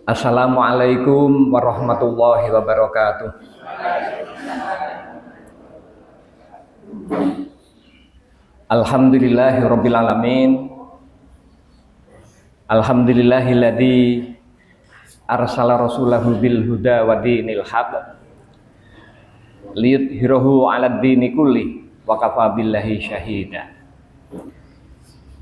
Assalamualaikum warahmatullahi wabarakatuh. Alhamdulillahirabbil alamin. Alhamdulillahilladzi arsala rasulahu bil huda wa dinil haq liyudhhirahu 'alad dini kulli wa kafa billahi syahida.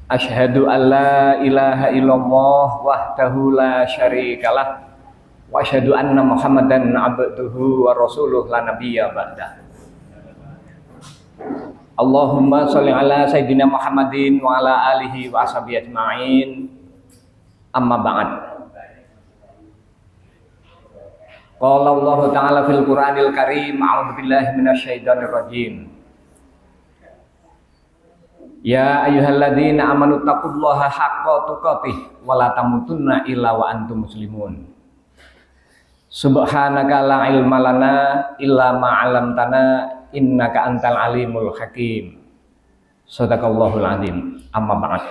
Asyhadu an la ilaha illallah wahdahu la syarikalah wa asyhadu anna Muhammadan abduhu wa rasuluh la nabiyya ba'da. Allahumma sholli ala sayyidina Muhammadin wa ala alihi wa ashabihi ajma'in. Amma ba'd. Qala Allah ta'ala fil Qur'anil Karim, a'udzu billahi minasyaitonir rajim. Ya ayyuhalladzina amanu taqullaha haqqa tuqatih wa la tamutunna illa wa antum muslimun. Subhanaka la ilma lana illa ma 'allamtana innaka antal alimul hakim. Shadaqallahul azim. Amma ba'd.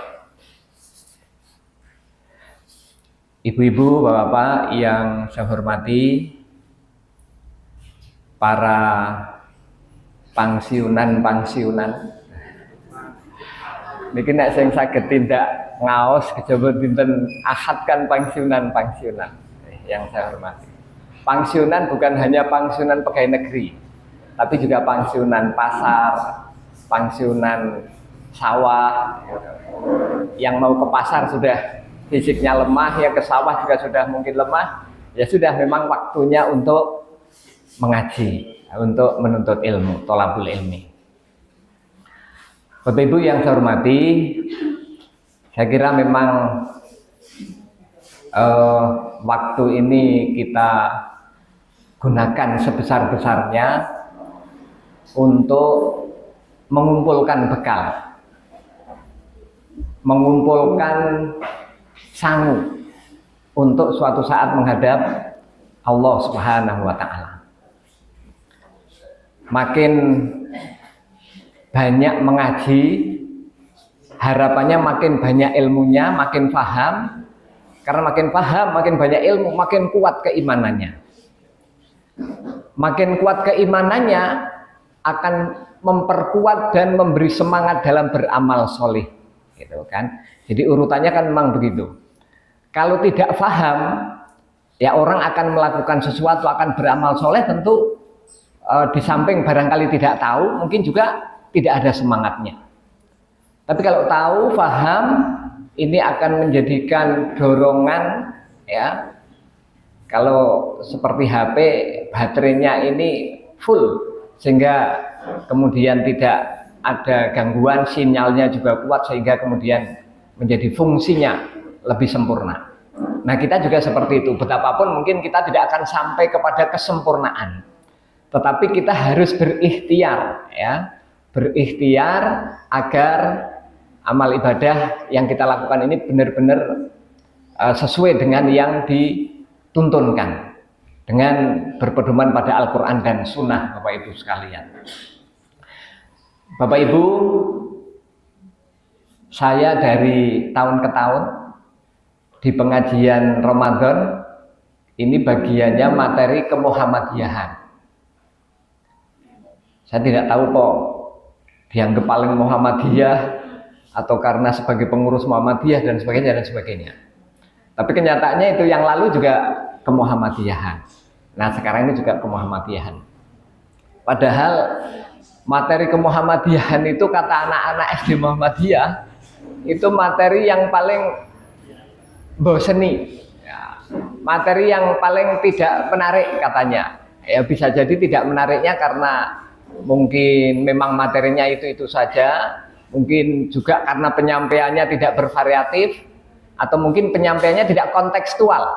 Ibu-ibu, bapak-bapak yang saya hormati, para pangsiunan. Niki nek sing saged tindak ngaos kejaba dinten Ahad kan pangsiunan yang saya hormati. Pangsiunan bukan hanya pangsiunan pegawai negeri, tapi juga pangsiunan pasar, pangsiunan sawah. Yang mau ke pasar sudah fisiknya lemah, yang ke sawah juga sudah mungkin lemah. Ya sudah, memang waktunya untuk mengaji, untuk menuntut ilmu, thalabul ilmi. Bapak Ibu yang saya hormati, saya kira memang waktu ini kita gunakan sebesar-besarnya untuk mengumpulkan bekal, mengumpulkan sangu untuk suatu saat menghadap Allah Subhanahu wa Ta'ala. Makin banyak mengaji, harapannya makin banyak ilmunya, makin paham. Karena makin paham, makin banyak ilmu, makin kuat keimanannya. Makin kuat keimanannya akan memperkuat dan memberi semangat dalam beramal soleh, gitu kan? Jadi urutannya kan memang begitu. Kalau tidak paham, ya orang akan melakukan sesuatu, akan beramal soleh, tentu di samping barangkali tidak tahu, mungkin juga tidak ada semangatnya. Tapi kalau tahu, paham, ini akan menjadikan dorongan, ya. Kalau seperti HP, baterainya ini full, sehingga kemudian tidak ada gangguan, sinyalnya juga kuat, sehingga kemudian menjadi fungsinya lebih sempurna. Nah, kita juga seperti itu. Betapapun mungkin kita tidak akan sampai kepada kesempurnaan, tetapi kita harus berikhtiar, ya. Berikhtiar agar amal ibadah yang kita lakukan ini benar-benar sesuai dengan yang dituntunkan, dengan berpedoman pada Al-Quran dan Sunnah, Bapak Ibu sekalian. Bapak Ibu, saya dari tahun ke tahun di pengajian Ramadan ini bagiannya materi kemuhammadiyahan. Saya tidak tahu kok dianggap paling Muhammadiyah atau karena sebagai pengurus Muhammadiyah dan sebagainya. Tapi kenyataannya itu yang lalu juga kemuhammadiyahan. Nah, sekarang ini juga kemuhammadiyahan. Padahal materi kemuhammadiyahan itu kata anak-anak SD Muhammadiyah itu materi yang paling boseni, ya, materi yang paling tidak menarik katanya. Ya bisa jadi tidak menariknya karena mungkin memang materinya itu saja, mungkin juga karena penyampaiannya tidak bervariatif, atau mungkin penyampaiannya tidak kontekstual,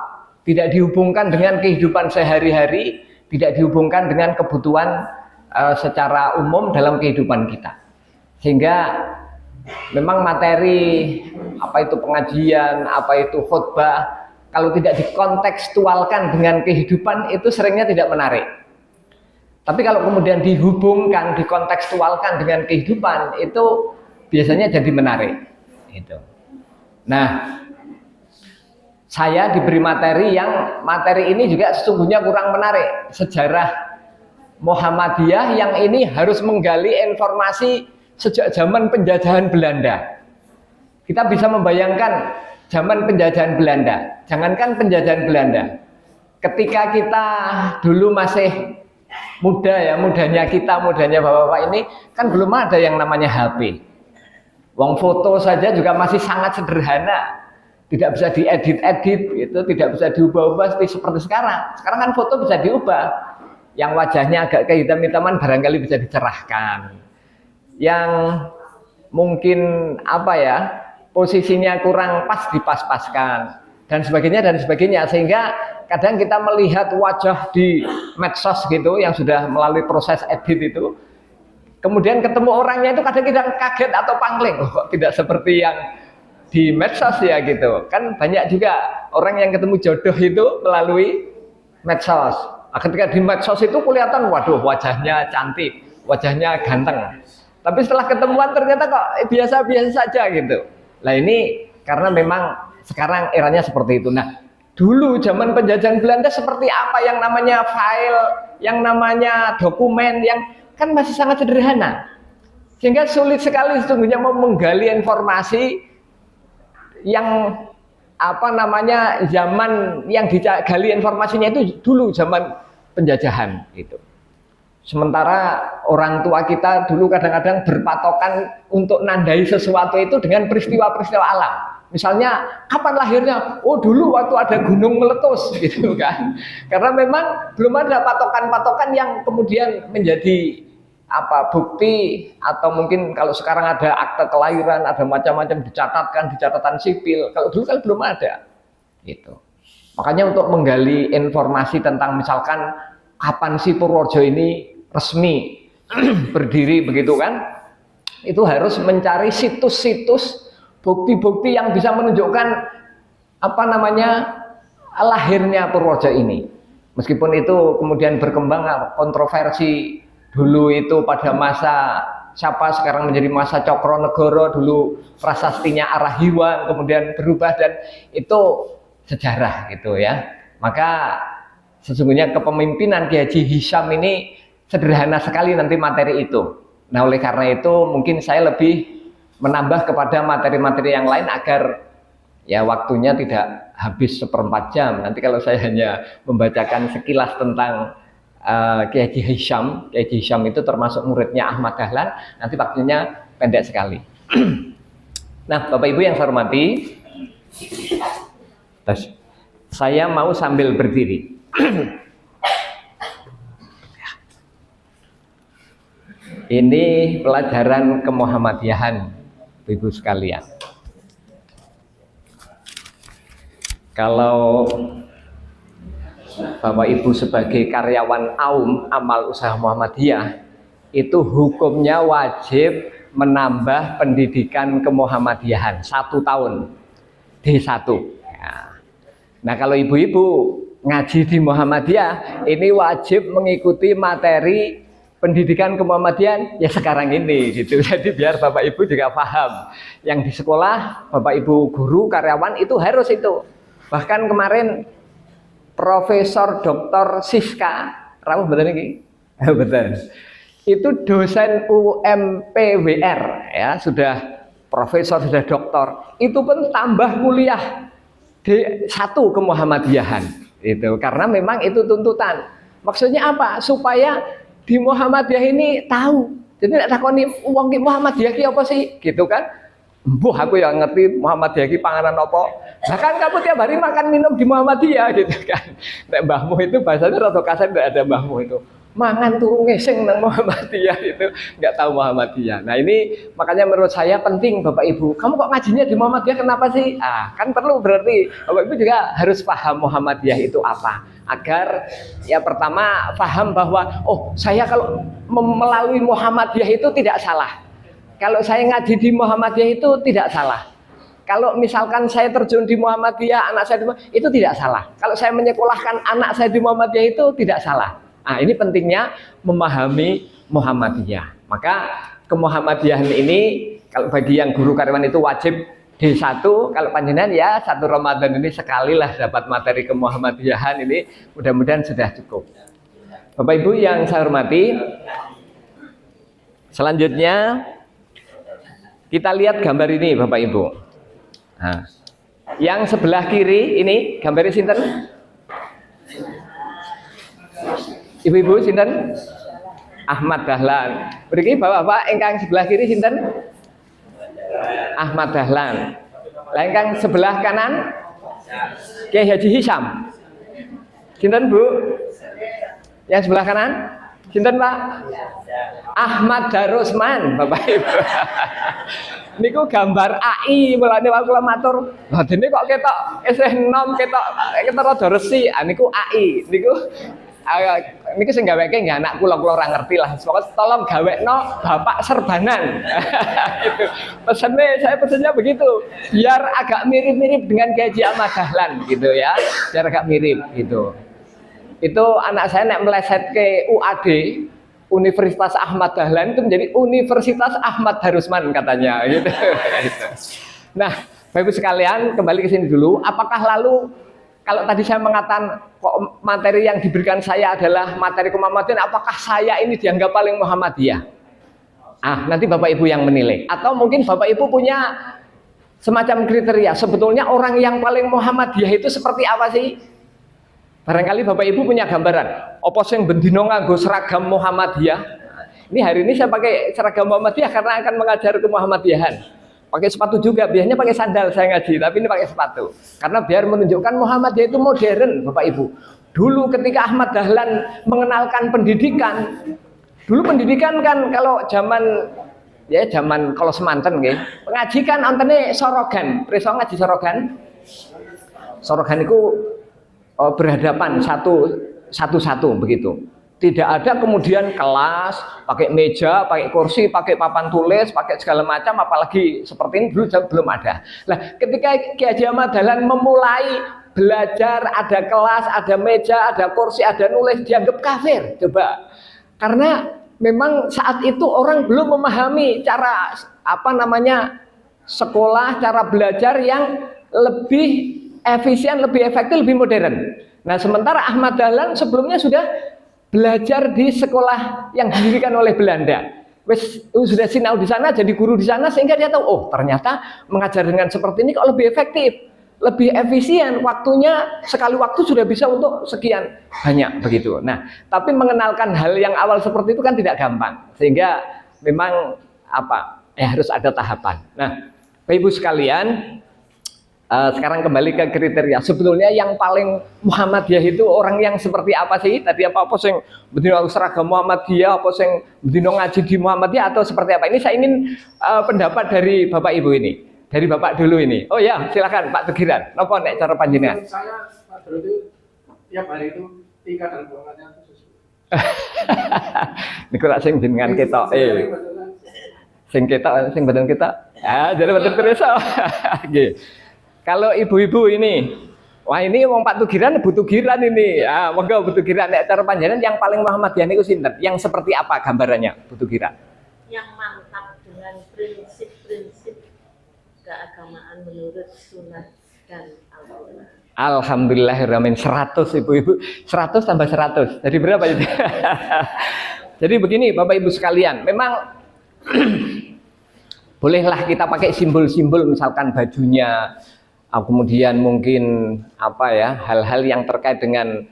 tidak dihubungkan dengan kehidupan sehari-hari, tidak dihubungkan dengan kebutuhan secara umum dalam kehidupan kita. Sehingga memang materi apa itu pengajian, apa itu khutbah, kalau tidak dikontekstualkan dengan kehidupan itu seringnya tidak menarik. Tapi kalau kemudian dihubungkan, dikontekstualkan dengan kehidupan, itu biasanya jadi menarik. Nah, saya diberi materi ini juga sesungguhnya kurang menarik. Sejarah Muhammadiyah yang ini harus menggali informasi sejak zaman penjajahan Belanda. Kita bisa membayangkan zaman penjajahan Belanda. Jangankan penjajahan Belanda, ketika kita dulu masih muda ya, mudanya bapak-bapak ini kan belum ada yang namanya HP. Wong foto saja juga masih sangat sederhana, tidak bisa diedit-edit, itu tidak bisa diubah-ubah seperti sekarang. Sekarang kan foto bisa diubah. Yang wajahnya agak kehitam-hitaman barangkali bisa dicerahkan. Yang mungkin posisinya kurang pas dipas-paskan dan sebagainya, sehingga kadang kita melihat wajah di medsos gitu yang sudah melalui proses edit itu, kemudian ketemu orangnya itu kadang kita kaget atau pangling, kok tidak seperti yang di medsos ya gitu. Kan banyak juga orang yang ketemu jodoh itu melalui medsos. Ketika di medsos itu kelihatan, waduh, wajahnya cantik, wajahnya ganteng. Tapi setelah ketemuan ternyata kok biasa-biasa saja gitu. Nah ini karena memang sekarang eranya seperti itu. Nah dulu zaman penjajahan Belanda seperti apa yang namanya file, yang namanya dokumen, yang kan masih sangat sederhana. Sehingga sulit sekali sesungguhnya mau menggali informasi yang zaman yang digali informasinya itu dulu zaman penjajahan itu. Sementara orang tua kita dulu kadang-kadang berpatokan untuk nandai sesuatu itu dengan peristiwa-peristiwa alam. Misalnya kapan lahirnya? Oh dulu waktu ada gunung meletus gitu kan. Karena memang belum ada patokan-patokan yang kemudian menjadi bukti, atau mungkin kalau sekarang ada akte kelahiran, ada macam-macam dicatatkan di catatan sipil. Kalau dulu kan belum ada. Gitu. Makanya untuk menggali informasi tentang misalkan kapan sih Purworejo ini resmi berdiri begitu kan, itu harus mencari situs-situs, bukti-bukti yang bisa menunjukkan lahirnya Purworejo ini. Meskipun itu kemudian berkembang kontroversi dulu itu pada masa sekarang menjadi masa Cokronegoro, dulu prasastinya Arahiwan, kemudian berubah, dan itu sejarah gitu ya. Maka sesungguhnya kepemimpinan Kiai Haji Hisham ini sederhana sekali nanti materi itu. Nah oleh karena itu mungkin saya lebih menambah kepada materi-materi yang lain agar ya waktunya tidak habis 1/4 jam. Nanti kalau saya hanya membacakan sekilas tentang Kiai Haji Hisham, Kiai Haji Hisham itu termasuk muridnya Ahmad Dahlan, nanti waktunya pendek sekali. Nah Bapak Ibu yang saya hormati, saya mau sambil berdiri. Ini pelajaran kemuhammadiyahan, Ibu sekalian. Kalau Bapak Ibu sebagai karyawan amal usaha Muhammadiyah, itu hukumnya wajib menambah pendidikan kemuhammadiyahan 1 tahun D1. Nah kalau ibu-ibu ngaji di Muhammadiyah, ini wajib mengikuti materi pendidikan kemuhammadiyahan ya sekarang ini gitu. Jadi biar Bapak Ibu juga paham. Yang di sekolah, Bapak Ibu guru, karyawan itu harus itu. Bahkan kemarin Profesor Dr. Siska, rawuh betul ini? Betul. Itu dosen UMPWR ya, sudah profesor, sudah doktor. Itu pun tambah kuliah D1 kemuhammadiyahan itu, karena memang itu tuntutan. Maksudnya apa? Supaya di Muhammadiyah ini tahu. Jadi nek takoni wong ki Muhammadiyah ki apa sih? Gitu kan. Mbuh aku yang ngerti Muhammadiyah ki panganan apa. Bahkan kamu tiap hari makan minum di Muhammadiyah gitu kan. Nek mbahmu itu bahasanya rada kasar, enggak ada mbahmu itu. Mangan turu ngeseng nang Muhammadiyah itu, enggak tahu Muhammadiyah. Nah, ini makanya menurut saya penting Bapak Ibu. Kamu kok ngajinya di Muhammadiyah kenapa sih? Kan perlu, berarti Bapak Ibu juga harus paham Muhammadiyah itu apa. Agar ya pertama paham bahwa saya kalau melalui Muhammadiyah itu tidak salah. Kalau saya ngaji di Muhammadiyah itu tidak salah. Kalau misalkan saya terjun di Muhammadiyah, anak saya itu tidak salah. Kalau saya menyekolahkan anak saya di Muhammadiyah itu tidak salah. Nah, ini pentingnya memahami Muhammadiyah. Maka kemuhammadiyahan ini kalau bagi yang guru karyawan itu wajib D1 kalau panjenengan ya satu Ramadan ini sekali lah dapat materi kemuhammadiyahan ini, mudah-mudahan sudah cukup. Bapak Ibu yang saya hormati, selanjutnya kita lihat gambar ini Bapak Ibu. Nah, yang sebelah kiri ini gambarnya sinten? Ibu-ibu sinten? Ahmad Dahlan. Mriki Bapak-bapak ingkang sebelah kiri sinten? Ahmad Dahlan. Lah ingkang sebelah kanan Kiai Haji Hisham. Sinten Bu? Yang sebelah kanan sinten Pak? Ahmad Darusman, Bapak Ibu. Niku gambar AI, mulane kula matur, lha dene kok ketok isih enom ketok rada resi. Niku AI. Niku sing gaweke nggih anak kula ora ngerti lah. Pokoke tolong gawekno Bapak Serbanan. Itu. Saya pesennya begitu. Biar agak mirip-mirip dengan Kiai Ahmad Dahlan gitu ya. Biar agak mirip gitu. Itu anak saya nek meleset ke UAD, Universitas Ahmad Dahlan, itu menjadi Universitas Ahmad Darusman katanya gitu. Nah, Bapak Ibu sekalian, kembali ke sini dulu. Apakah lalu kalau tadi saya mengatakan kok materi yang diberikan saya adalah materi kemuhammadiyahan, apakah saya ini dianggap paling Muhammadiyah? Nanti Bapak Ibu yang menilai. Atau mungkin Bapak Ibu punya semacam kriteria, sebetulnya orang yang paling Muhammadiyah itu seperti apa sih? Barangkali Bapak Ibu punya gambaran. Apa sing bendino nganggo seragam Muhammadiyah? Ini hari ini saya pakai seragam Muhammadiyah karena akan mengajar ke Muhammadiyahan. Pakai sepatu juga, biasanya pakai sandal saya ngaji, tapi ini pakai sepatu. Karena biar menunjukkan Muhammadiyah itu modern, Bapak Ibu. Dulu ketika Ahmad Dahlan mengenalkan pendidikan, dulu pendidikan kan kalau zaman kalau semanten nggih, ngaji kan ontene sorogan. Preso ngaji sorogan. Sorogan itu berhadapan satu begitu. Tidak ada kemudian kelas pakai meja, pakai kursi, pakai papan tulis, pakai segala macam, apalagi seperti ini dulu belum ada. Nah, ketika Kiai Ahmad Dahlan memulai belajar, ada kelas, ada meja, ada kursi, ada nulis, dianggap kafir. Coba. Karena memang saat itu orang belum memahami cara sekolah, cara belajar yang lebih efisien, lebih efektif, lebih modern. Nah, sementara Ahmad Dahlan sebelumnya sudah belajar di sekolah yang didirikan oleh Belanda. Sudah sinau di sana, jadi guru di sana, sehingga dia tahu, oh ternyata mengajar dengan seperti ini kok lebih efektif, lebih efisien, waktunya sekali waktu sudah bisa untuk sekian banyak begitu. Nah, tapi mengenalkan hal yang awal seperti itu kan tidak gampang, sehingga memang harus ada tahapan. Nah, Bapak Ibu sekalian, sekarang kembali ke kriteria. Sebetulnya yang paling Muhammadiyah itu orang yang seperti apa sih? Tadi apa sing bendino seragam Muhammadiyah, apa sing bendino ngaji di Muhammadiyah, atau seperti apa? Ini saya ingin pendapat dari Bapak Ibu ini. Dari Bapak dulu ini. Oh ya, silakan Pak Tegiran. Napa nek cara panjenengan? Saya Pak Dulu itu tiap hari itu tingkat dan buangannya khusus. Niku lak sing jenengan ketok. Sing ketok sing badan kita. Jadi betul keresa. Nggih. Kalau ibu-ibu ini, wah ini wong Pak Tugiran butuh giran ini. Monggo butuh giran. Nek cara panjenengan yang paling Muhammadiyah niku sinten? Yang seperti apa gambarannya butuh giran? Yang mantap dengan prinsip-prinsip keagamaan menurut sunnah dan Al-Quran. Alhamdulillahirrahmanirrahim. 100 ibu-ibu, 100 tambah 100. Jadi berapa itu? Jadi begini Bapak Ibu sekalian, memang bolehlah kita pakai simbol-simbol, misalkan bajunya, kemudian mungkin hal-hal yang terkait dengan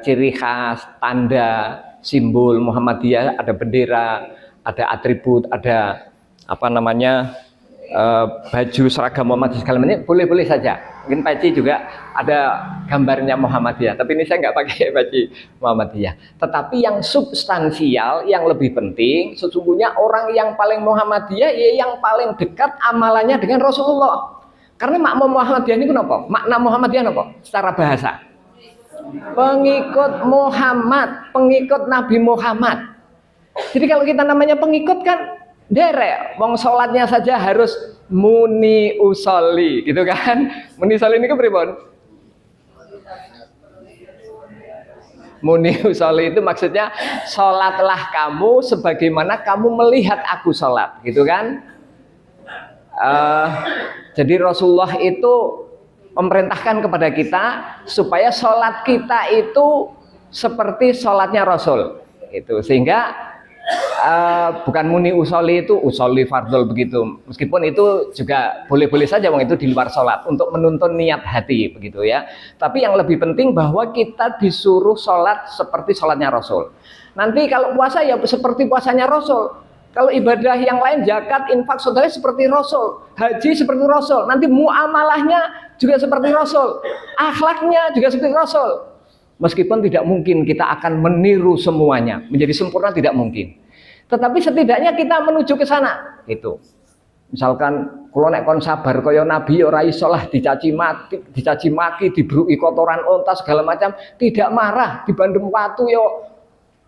ciri khas, tanda, simbol Muhammadiyah, ada bendera, ada atribut, ada baju seragam Muhammadiyah segala macam, boleh-boleh saja. Mungkin peci juga ada gambarnya Muhammadiyah, tapi ini saya nggak pakai peci Muhammadiyah. Tetapi yang substansial, yang lebih penting, sesungguhnya orang yang paling Muhammadiyah yang paling dekat amalannya dengan Rasulullah. Karena makna Muhammadiyah ini kenapa? Makna Muhammadiyah apa? Secara bahasa. Pengikut Muhammad, pengikut Nabi Muhammad. Jadi kalau kita namanya pengikut kan derek, wong sholatnya saja harus muni usolli, gitu kan? Muni usolli ini kepripun? Muni usolli itu maksudnya sholatlah kamu sebagaimana kamu melihat aku sholat, gitu kan? Jadi Rasulullah itu memerintahkan kepada kita supaya sholat kita itu seperti sholatnya Rasul. Itu sehingga bukan muni usolli itu usolli fardol begitu. Meskipun itu juga boleh-boleh saja, wong itu di luar sholat untuk menuntun niat hati begitu ya. Tapi yang lebih penting bahwa kita disuruh sholat seperti sholatnya Rasul. Nanti kalau puasa ya seperti puasanya Rasul. Kalau ibadah yang lain, zakat, infak, saudara seperti Rasul, haji seperti Rasul, nanti muamalahnya juga seperti Rasul, akhlaknya juga seperti Rasul. Meskipun tidak mungkin kita akan meniru semuanya, menjadi sempurna tidak mungkin. Tetapi setidaknya kita menuju ke sana. Itu. Misalkan kalau nek kon sabar kaya Nabi ora iso lah dicaci maki, dibruki kotoran unta segala macam, tidak marah, dibandem watu yo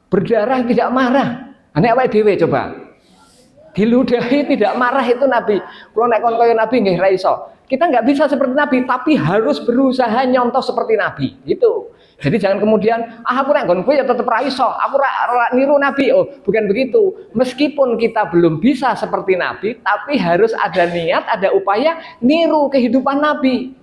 berdarah tidak marah. Nek awake dhewe coba. Diludahi tidak marah itu Nabi. Kalau nek kon kaya Nabi nggih ra iso. Kita nggak bisa seperti Nabi, tapi harus berusaha nyontoh seperti Nabi. Itu. Jadi jangan kemudian aku nek nggon kowe ya tetep ra iso. Aku ra niru Nabi. Oh, bukan begitu. Meskipun kita belum bisa seperti Nabi, tapi harus ada niat, ada upaya niru kehidupan Nabi.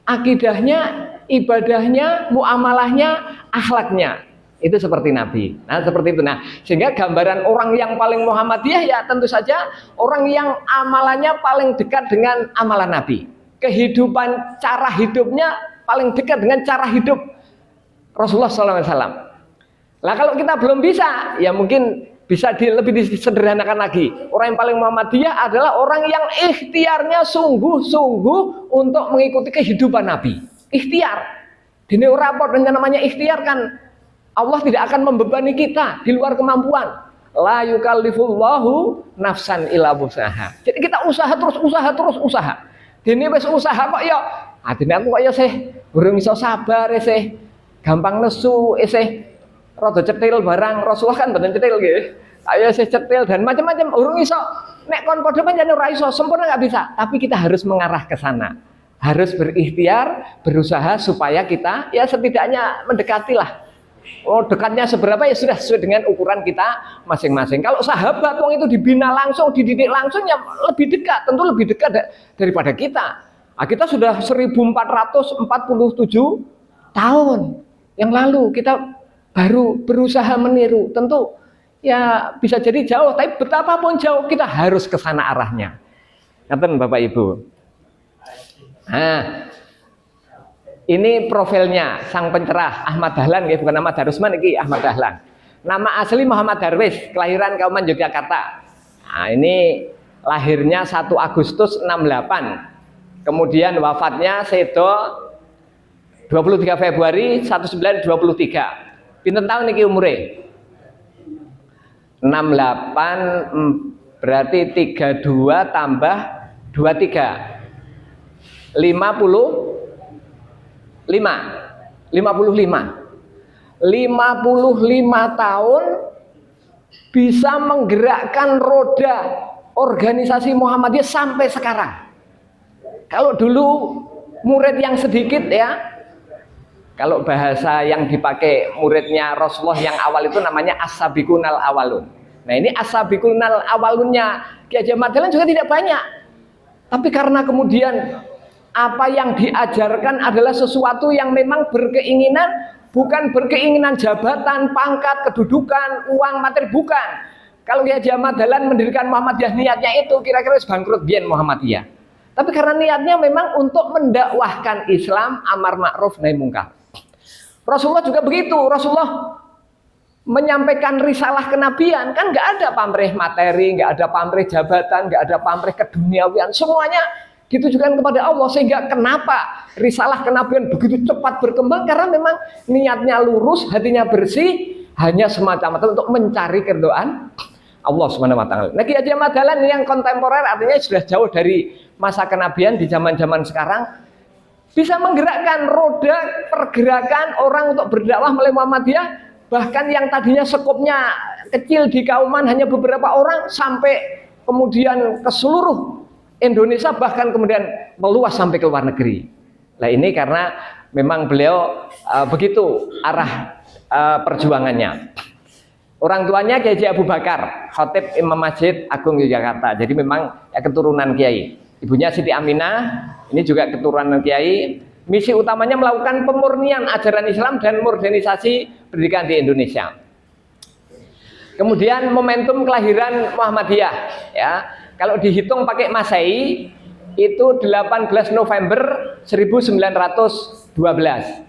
Akidahnya, ibadahnya, muamalahnya, akhlaknya. Itu seperti Nabi. Nah, seperti itu. Nah, sehingga gambaran orang yang paling Muhammadiyah ya tentu saja orang yang amalannya paling dekat dengan amalan Nabi. Kehidupan cara hidupnya paling dekat dengan cara hidup Rasulullah SAW. Lah kalau kita belum bisa, ya mungkin bisa lebih disederhanakan lagi. Orang yang paling Muhammadiyah adalah orang yang ikhtiarnya sungguh-sungguh untuk mengikuti kehidupan Nabi. Ikhtiar. Dene ora apa namanya ikhtiar kan. Allah tidak akan membebani kita di luar kemampuan. La yukallifullahu nafsan illa wus'aha. Jadi kita usaha terus. Dene wis usaha kok ya, dene aku kok ya sih urung iso sabar sih. Gampang nesu sih. Rada cetil barang. Rasulullah kan mboten cetil nggih. Ayo sih cetil dan macam-macam urung iso. Nek kon padha pancen ora iso, sempurna enggak bisa. Tapi kita harus mengarah ke sana. Harus berikhtiar, berusaha supaya kita ya setidaknya mendekatilah. Oh dekatnya seberapa ya sudah sesuai dengan ukuran kita masing-masing. Kalau sahabat wong itu dibina langsung, dididik langsung ya lebih dekat, tentu lebih dekat daripada kita. Nah, kita sudah 1447 tahun yang lalu kita baru berusaha meniru. Tentu ya bisa jadi jauh, tapi betapapun jauh kita harus ke sana arahnya. Ngaten Bapak Ibu. Nah, ini profilnya sang pencerah Ahmad Dahlan, bukan Ahmad Darusman, ini Ahmad Dahlan. Nama asli Muhammad Darwis, kelahiran Kauman Yogyakarta. Nah, ini lahirnya 1 Agustus 68. Kemudian wafatnya sedo 23 Februari 1923. Pinten tahun niki umure? 68 berarti 32 tambah 23. 55 tahun bisa menggerakkan roda organisasi Muhammadiyah sampai sekarang. Kalau dulu murid yang sedikit ya, kalau bahasa yang dipakai muridnya Rasulullah yang awal itu namanya as-sabiqunal awalun. Nah ini as-sabiqunal awalunnya Ki Haji Ahmad Dahlan juga tidak banyak. Tapi karena kemudian apa yang diajarkan adalah sesuatu yang memang berkeinginan, bukan berkeinginan jabatan, pangkat, kedudukan, uang, materi, bukan. Kalau Ki Haji Ahmad Dahlan mendirikan Muhammadiyah niatnya itu kira-kira bangkrut biyen Muhammadiyah. Tapi karena niatnya memang untuk mendakwahkan Islam, amar ma'ruf nahi mungkar. Rasulullah juga begitu. Rasulullah menyampaikan risalah kenabian kan nggak ada pamrih materi, nggak ada pamrih jabatan, nggak ada pamrih keduniawian, semuanya ditujukan kepada Allah. Sehingga kenapa risalah kenabian begitu cepat berkembang? Karena memang niatnya lurus, hatinya bersih, hanya semata-mata untuk mencari keridhaan Allah Subhanahu wa taala. Nah, Ki Haji Ahmad Dahlan yang kontemporer artinya sudah jauh dari masa kenabian di zaman-zaman sekarang, bisa menggerakkan roda pergerakan orang untuk berdakwah melalui Muhammadiyah, bahkan yang tadinya skopnya kecil di Kauman hanya beberapa orang sampai kemudian ke seluruh Indonesia, bahkan kemudian meluas sampai ke luar negeri. Nah ini karena memang beliau begitu arah perjuangannya. Orang tuanya Kiai Haji Abu Bakar, Khatib Imam Masjid Agung Yogyakarta. Jadi memang ya keturunan Kiai. Ibunya Siti Aminah, ini juga keturunan Kiai. Misi utamanya melakukan pemurnian ajaran Islam dan modernisasi pendidikan di Indonesia. Kemudian momentum kelahiran Muhammadiyah, ya. Kalau dihitung pakai Masehi itu 18 November 1912.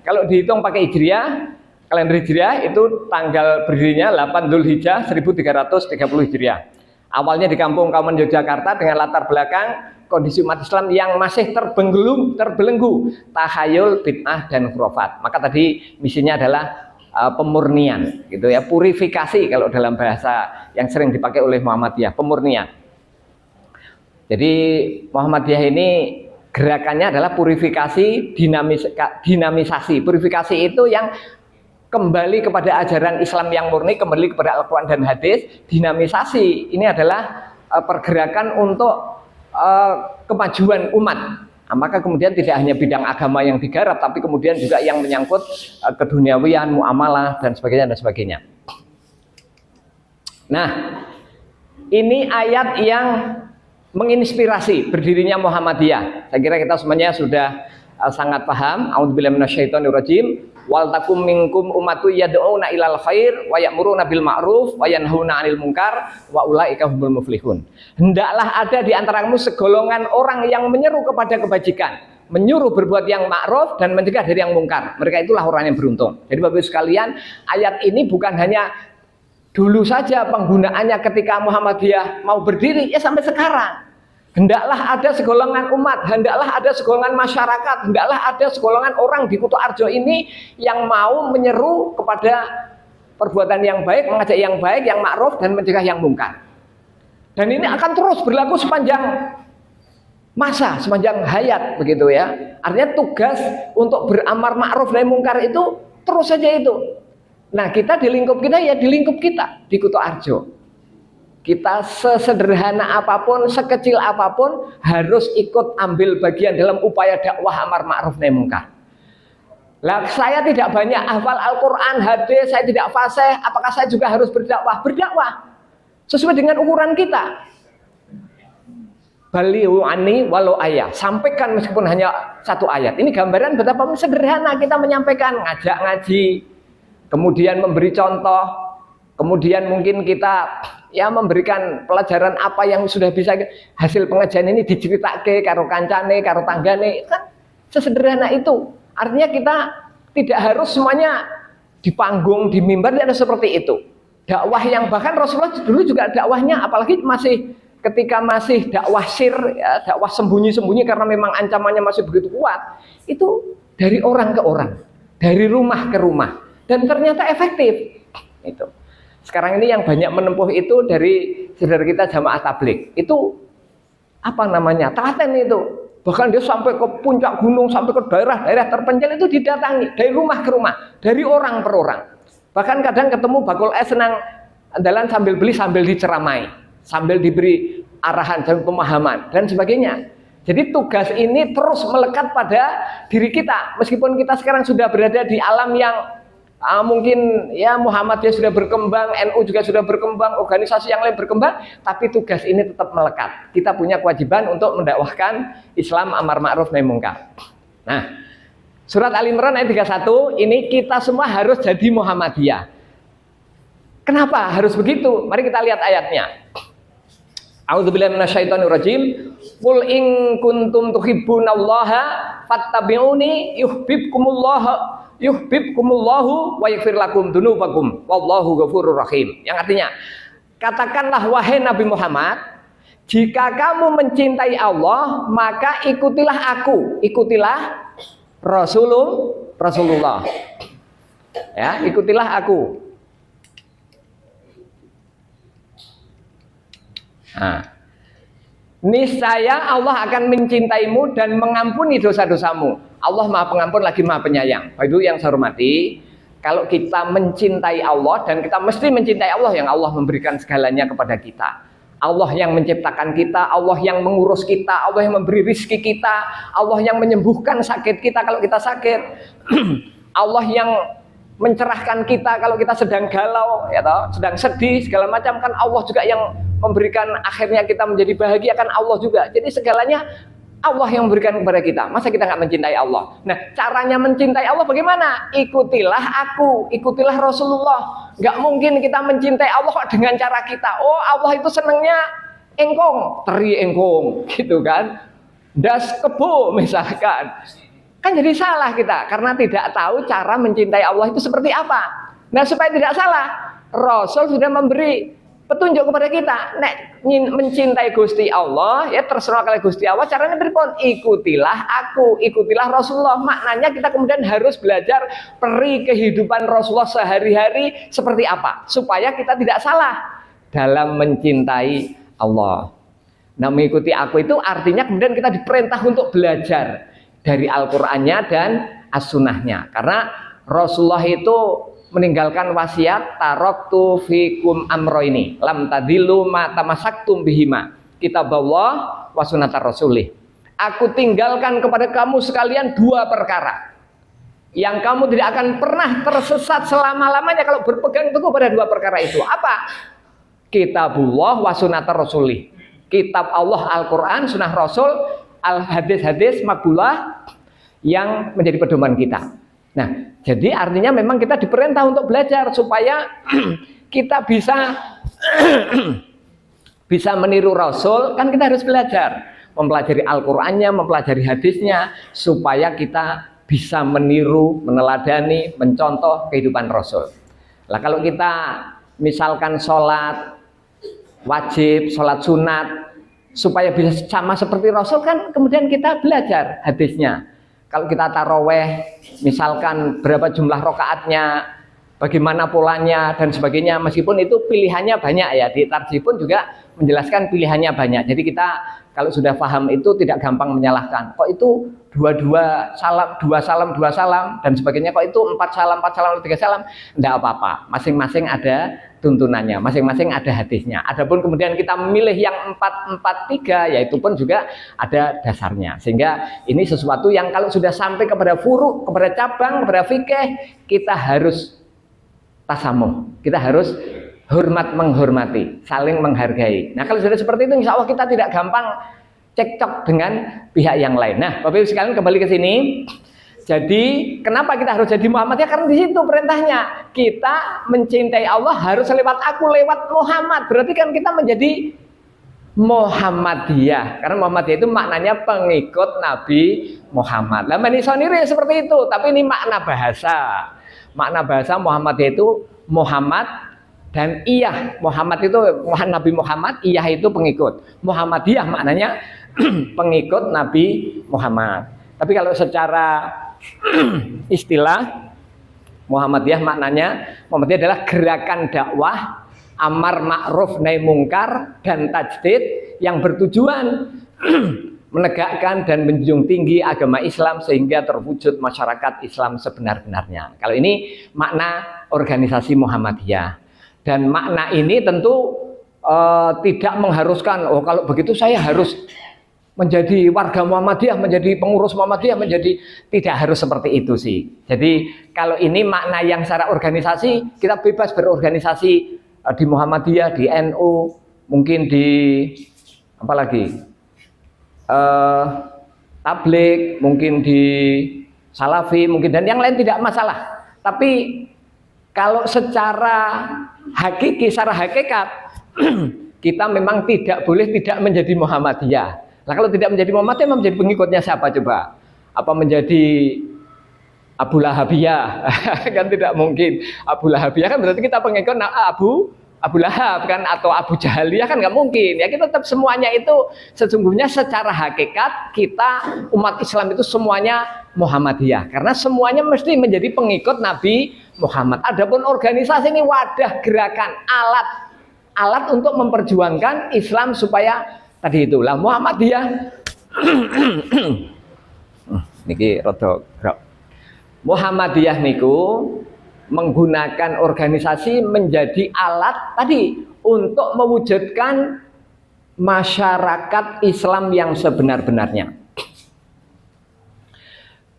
Kalau dihitung pakai Hijriah, kalender Hijriah itu tanggal berdirinya 8 Dzulhijjah 1330 Hijriah. Awalnya di kampung Kauman Yogyakarta dengan latar belakang kondisi umat Islam yang masih terbelenggu tahayul, bid'ah dan khurafat. Maka tadi misinya adalah pemurnian, gitu ya, purifikasi kalau dalam bahasa yang sering dipakai oleh Muhammadiyah, pemurnian. Jadi Muhammadiyah ini gerakannya adalah purifikasi, dinamisasi. Purifikasi itu yang kembali kepada ajaran Islam yang murni, kembali kepada Al-Quran dan hadis. Dinamisasi ini adalah pergerakan untuk kemajuan umat. Nah, maka kemudian tidak hanya bidang agama yang digarap, tapi kemudian juga yang menyangkut keduniawian, muamalah dan sebagainya dan sebagainya. Nah, ini ayat yang menginspirasi berdirinya Muhammadiyah. Saya kira kita semuanya sudah sangat paham. A'udzubillahi minasyaitonirrajim. Wal takum minkum ummatu yad'una ilal khair wa ya'muruna bil ma'ruf wa yanhauna 'anil munkar wa ulaika humul muflihun. Hendaklah ada di antaramu segolongan orang yang menyeru kepada kebajikan, menyuruh berbuat yang ma'ruf dan mencegah dari yang mungkar. Mereka itulah orang yang beruntung. Jadi Bapak Ibu sekalian, ayat ini bukan hanya dulu saja penggunaannya ketika Muhammadiyah mau berdiri, ya sampai sekarang. Hendaklah ada segolongan umat, hendaklah ada segolongan masyarakat, hendaklah ada segolongan orang di Kuto Arjo ini yang mau menyeru kepada perbuatan yang baik, mengajak yang baik, yang ma'ruf dan mencegah yang mungkar. Dan ini akan terus berlaku sepanjang masa, sepanjang hayat, begitu ya. Artinya tugas untuk beramar ma'ruf dan mungkar itu terus saja itu. Nah, kita di lingkup kita ya di lingkup kita di Kuto Arjo. Kita sesederhana apapun, sekecil apapun harus ikut ambil bagian dalam upaya dakwah amar ma'ruf nahi mungkar. Lah, saya tidak banyak hafal Al-Qur'an, hadis, saya tidak fasih, apakah saya juga harus berdakwah? Berdakwah sesuai dengan ukuran kita. Baliu ani walau ayat. Sampaikan meskipun hanya satu ayat. Ini gambaran betapa sederhana kita menyampaikan, ngajak ngaji, kemudian memberi contoh, kemudian mungkin kita ya memberikan pelajaran apa yang sudah bisa hasil pengajian ini diceritake karo kancane, karo tanggane, kan sesederhana itu. Artinya kita tidak harus semuanya di panggung, di mimbar, tidak seperti itu. Dakwah yang bahkan Rasulullah dulu juga dakwahnya, apalagi masih ketika masih dakwah sir, ya, dakwah sembunyi-sembunyi karena memang ancamannya masih begitu kuat. Itu dari orang ke orang, dari rumah ke rumah, dan ternyata efektif. Itu. Sekarang ini yang banyak menempuh itu dari saudara kita jamaah tabligh. Itu apa namanya? Telaten itu. Bahkan dia sampai ke puncak gunung, sampai ke daerah-daerah terpencil itu didatangi dari rumah ke rumah, dari orang per orang. Bahkan kadang ketemu bakul es senang andalan sambil beli sambil diceramai, sambil diberi arahan dan pemahaman dan sebagainya. Jadi tugas ini terus melekat pada diri kita. Meskipun kita sekarang sudah berada di alam yang mungkin ya Muhammadiyah sudah berkembang, NU juga sudah berkembang, organisasi yang lain berkembang, tapi tugas ini tetap melekat. Kita punya kewajiban untuk mendakwahkan Islam amar ma'ruf nahi mungkar. Nah, surat Ali Imran ayat 31 ini kita semua harus jadi Muhammadiyah. Kenapa harus begitu? Mari kita lihat ayatnya. A'udzubillahi minasyaitonirrajim. Qul in kuntum tuhibbunallaha fattabi'uni yuhibbukumullahu wa yaghfir lakum dzunubakum wallahu ghafurur rahim. Yang artinya, katakanlah wahai Nabi Muhammad, jika kamu mencintai Allah, maka ikutilah aku, ikutilah Rasulullah. Ya, ikutilah aku. Nah, niscaya Allah akan mencintaimu dan mengampuni dosa-dosamu. Allah Maha Pengampun lagi Maha Penyayang. Itu yang saya hormati. Kalau kita mencintai Allah, dan kita mesti mencintai Allah yang Allah memberikan segalanya kepada kita. Allah yang menciptakan kita, Allah yang mengurus kita, Allah yang memberi rizki kita, Allah yang menyembuhkan sakit kita kalau kita sakit, Allah yang mencerahkan kita kalau kita sedang galau, ya toh, sedang sedih segala macam, kan Allah juga yang memberikan akhirnya kita menjadi bahagia, kan Allah juga. Jadi segalanya Allah yang memberikan kepada kita. Masa kita nggak mencintai Allah? Nah, caranya mencintai Allah bagaimana? Ikutilah aku, ikutilah Rasulullah. Nggak mungkin kita mencintai Allah kok dengan cara kita. Oh, Allah itu senengnya engkong, teri engkong, gitu kan? Das kebo misalkan. Kan jadi salah kita karena tidak tahu cara mencintai Allah itu seperti apa. Nah, supaya tidak salah, Rasul sudah memberi petunjuk kepada kita. Nek mencintai Gusti Allah, ya terserah kali Gusti Allah, caranya berpon, ikutilah aku, ikutilah Rasulullah. Maknanya kita kemudian harus belajar peri kehidupan Rasulullah sehari-hari seperti apa, supaya kita tidak salah dalam mencintai Allah. Nah, mengikuti aku itu artinya kemudian kita diperintah untuk belajar dari Al-Qur'annya dan As-Sunnahnya. Karena Rasulullah itu meninggalkan wasiat, taraktu fikum amroini lam tadillu ma tamasaktum bihima, kitaballah wa sunnatar rasulih. Aku tinggalkan kepada kamu sekalian dua perkara yang kamu tidak akan pernah tersesat selama-lamanya kalau berpegang teguh pada dua perkara itu. Apa? Kitabullah wa sunnatar rasulih. Kitab Allah Al-Qur'an, sunnah Rasul, hadis-hadis makbulah yang menjadi pedoman kita. Nah, jadi artinya memang kita diperintah untuk belajar supaya kita bisa meniru Rasul, kan kita harus belajar, mempelajari Al-Qur'annya, mempelajari hadisnya, supaya kita bisa meniru, meneladani, mencontoh kehidupan Rasul. Lah kalau kita misalkan sholat wajib, sholat sunat, supaya bisa sama seperti Rasul, kan kemudian kita belajar hadisnya. Kalau kita taraweh, misalkan berapa jumlah rokaatnya, bagaimana polanya dan sebagainya, meskipun itu pilihannya banyak ya, di Tarjih pun juga menjelaskan pilihannya banyak. Jadi kita kalau sudah paham itu tidak gampang menyalahkan. Kok itu dua salam dan sebagainya, kok itu 4 salam 3 salam, enggak apa-apa. Masing-masing ada tuntunannya, masing-masing ada hadisnya. Adapun kemudian kita memilih yang 4-4-3, yaitu pun juga ada dasarnya. Sehingga ini sesuatu yang kalau sudah sampai kepada furu', kepada cabang, kepada fikih, kita harus tasamuh, kita harus hormat menghormati, saling menghargai. Nah, kalau sudah seperti itu, insya Allah kita tidak gampang cekcok dengan pihak yang lain. Nah, Bapak Ibu sekalian, kembali ke sini. Jadi, kenapa kita harus jadi Muhammadiyah? Karena di situ perintahnya, kita mencintai Allah harus lewat aku, lewat Muhammad. Berarti kan kita menjadi Muhammadiyah. Karena Muhammadiyah itu maknanya pengikut Nabi Muhammad. Lah menisoniri seperti itu, tapi ini makna bahasa. Makna bahasa Muhammadiyah itu Muhammad dan iyah. Muhammad itu Nabi Muhammad, iyah itu pengikut. Muhammadiyah maknanya pengikut Nabi Muhammad. Tapi kalau secara istilah Muhammadiyah maknanya, Muhammadiyah adalah gerakan dakwah amar ma'ruf nahi mungkar dan tajdid yang bertujuan menegakkan dan menjunjung tinggi agama Islam sehingga terwujud masyarakat Islam sebenar-benarnya. Kalau ini makna organisasi Muhammadiyah. Dan makna ini tentu tidak mengharuskan, oh kalau begitu saya harus menjadi warga Muhammadiyah, menjadi pengurus Muhammadiyah, menjadi, tidak harus seperti itu sih. Jadi kalau ini makna yang secara organisasi, kita bebas berorganisasi di Muhammadiyah, di NU, mungkin di apa lagi? Tabligh, mungkin di Salafi, mungkin, dan yang lain tidak masalah. Tapi kalau secara hakiki, secara hakikat kita memang tidak boleh tidak menjadi Muhammadiyah. Nah, kalau tidak menjadi Muhammadiyah, menjadi pengikutnya siapa coba? Apa menjadi Abu Lahabiyah? Kan tidak mungkin. Abu Lahabiyah kan berarti kita pengikut Abu Lahab kan, atau Abu Jahaliyah kan nggak mungkin. Ya kita tetap semuanya itu sesungguhnya secara hakikat kita umat Islam itu semuanya Muhammadiyah. Karena semuanya mesti menjadi pengikut Nabi Muhammad. Adapun organisasi ini wadah, gerakan, alat untuk memperjuangkan Islam supaya tadi itulah Muhammadiyah. Niki rada grok. Muhammadiyah niku menggunakan organisasi menjadi alat tadi untuk mewujudkan masyarakat Islam yang sebenar-benarnya.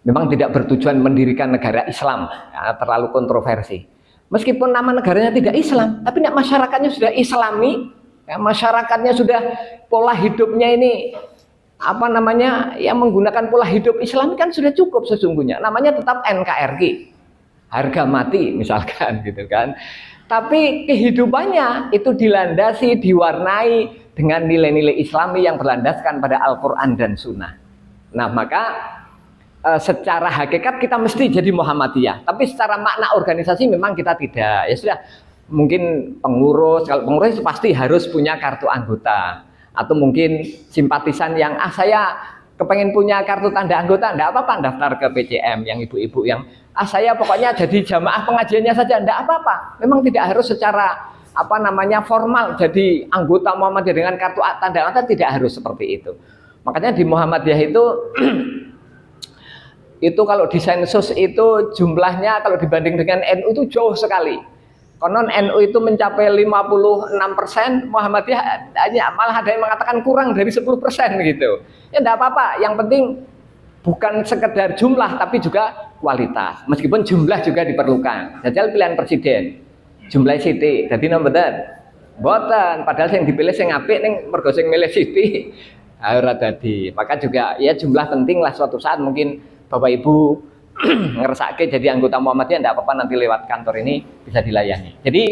memang tidak bertujuan mendirikan negara Islam, ya, terlalu kontroversi. Meskipun nama negaranya tidak Islam, tapi masyarakatnya sudah Islami, ya, masyarakatnya sudah pola hidupnya ini apa namanya, yang menggunakan pola hidup Islam kan sudah cukup sesungguhnya. Namanya tetap NKRI, harga mati misalkan gitu kan. Tapi kehidupannya itu dilandasi, diwarnai dengan nilai-nilai Islami yang berlandaskan pada Al-Quran dan Sunnah. Nah maka secara hakikat kita mesti jadi Muhammadiyah, tapi secara makna organisasi memang kita tidak. Ya sudah, mungkin pengurus, kalau pengurus pasti harus punya kartu anggota. Atau mungkin simpatisan yang saya kepengen punya kartu tanda anggota, enggak apa-apa daftar ke PCM, yang ibu-ibu yang saya pokoknya jadi jamaah pengajiannya saja, enggak apa-apa. Memang tidak harus secara apa namanya formal jadi anggota Muhammadiyah dengan kartu tanda anggota, tidak harus seperti itu. Makanya di Muhammadiyah itu kalau di sensus itu jumlahnya kalau dibanding dengan NU itu jauh sekali. Konon NU itu mencapai 56%, Muhammadiyah malah ada yang mengatakan kurang dari 10% gitu. Ya enggak apa-apa, yang penting bukan sekedar jumlah tapi juga kualitas. Meskipun jumlah juga diperlukan. Jajal pilihan presiden, jumlah Siti, jadi nomor boten, padahal yang dipilih yang apik ning mergo sing milih Siti ora dadi. Maka juga ya jumlah penting lah, suatu saat mungkin Bapak Ibu ngeresake jadi anggota Muhammadiyah, enggak apa-apa, nanti lewat kantor ini bisa dilayani. Jadi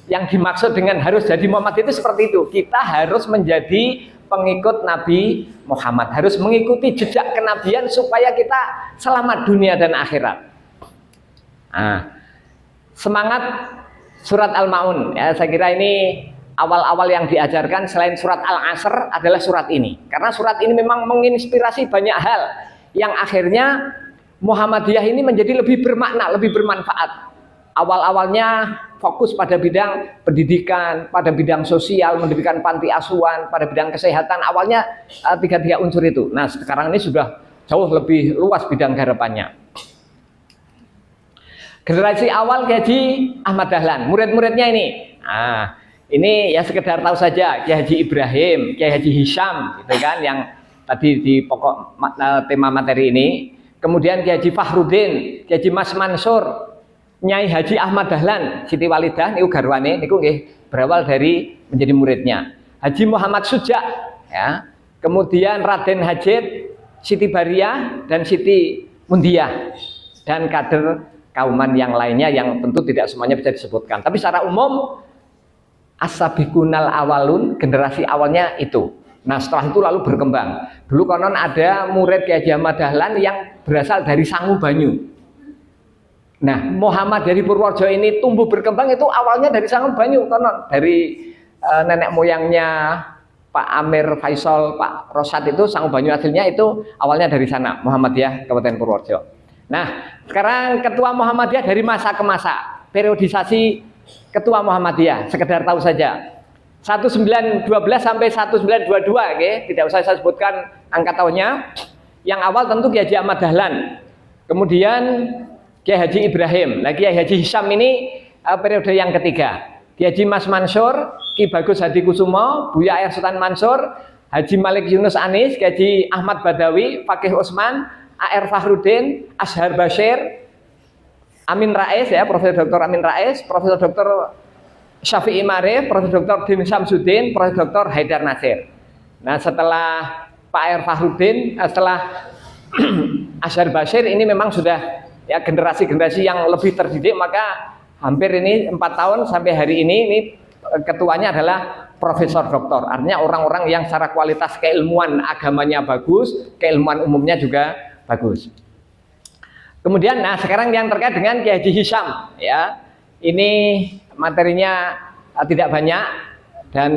yang dimaksud dengan harus jadi Muhammad itu seperti itu. Kita harus menjadi pengikut Nabi Muhammad, harus mengikuti jejak kenabian supaya kita selamat dunia dan akhirat. Nah, semangat surat Al-Maun ya, saya kira ini awal-awal yang diajarkan selain surat Al-Asr adalah surat ini. Karena surat ini memang menginspirasi banyak hal yang akhirnya Muhammadiyah ini menjadi lebih bermakna, lebih bermanfaat. Awal-awalnya fokus pada bidang pendidikan, pada bidang sosial, mendirikan panti asuhan, pada bidang kesehatan. Awalnya tiga unsur itu. Nah, sekarang ini sudah jauh lebih luas bidang garapannya. Generasi awal Kiai Haji Ahmad Dahlan, murid-muridnya ini. Nah, ini ya sekedar tahu saja, Kiai Haji Ibrahim, Kiai Haji Hisham, gitu kan, yang tadi di pokok tema materi ini. Kemudian Kiai Haji Fahrudin, Kiai Haji Mas Mansur, Nyai Haji Ahmad Dahlan, Siti Walidah niku garwane niku nggih berawal dari menjadi muridnya. Haji Muhammad Suja ya. Kemudian Raden Hajid, Siti Bariyah dan Siti Mundiah dan kader kauman yang lainnya yang tentu tidak semuanya bisa disebutkan. Tapi secara umum as-sabiqunal awalun, generasi awalnya itu. Nah setelah itu lalu berkembang. Dulu konon ada murid Kiai Haji Ahmad Dahlan yang berasal dari Sangu Banyu. Nah Muhammad dari Purworejo ini tumbuh berkembang itu awalnya dari Sangu Banyu, konon dari nenek moyangnya Pak Amir Faisal, Pak Rosad itu Sangu Banyu aslinya itu awalnya dari sana, Muhammadiyah Kabupaten Purworejo. Nah sekarang ketua Muhammadiyah dari masa ke masa, periodisasi ketua Muhammadiyah, sekedar tahu saja. 1912 sampai 1922, okay? Tidak usah saya sebutkan angka tahunnya. Yang awal tentu Kiai Haji Ahmad Dahlan, kemudian Kiai Haji Ibrahim, lagi Kiai Haji Hisham ini periode yang ketiga. Kiai Haji Mas Mansur, Ki Bagus Hadi Kusumo, Buya Air Sultan Mansur, Haji Malik Yunus Anis, Kiai Haji Ahmad Badawi, Fakih Usman, A.R. Fahrudin, Ashar Bashir, Amin Rais ya, Profesor Dr. Amin Rais, Profesor Dr. Syafi'i Marif, Profesor Dr. Din Samsudin, Profesor Dr. Haidar Nasir. Nah setelah Pak R. Fahrudin, setelah Ashar Bashir ini memang sudah ya generasi-generasi yang lebih terdidik, maka hampir ini 4 tahun sampai hari ini ketuanya adalah Profesor Doktor. Artinya orang-orang yang secara kualitas keilmuan agamanya bagus, keilmuan umumnya juga bagus. Kemudian nah sekarang yang terkait dengan Kiai Haji Hisham ya. Ini materinya tidak banyak dan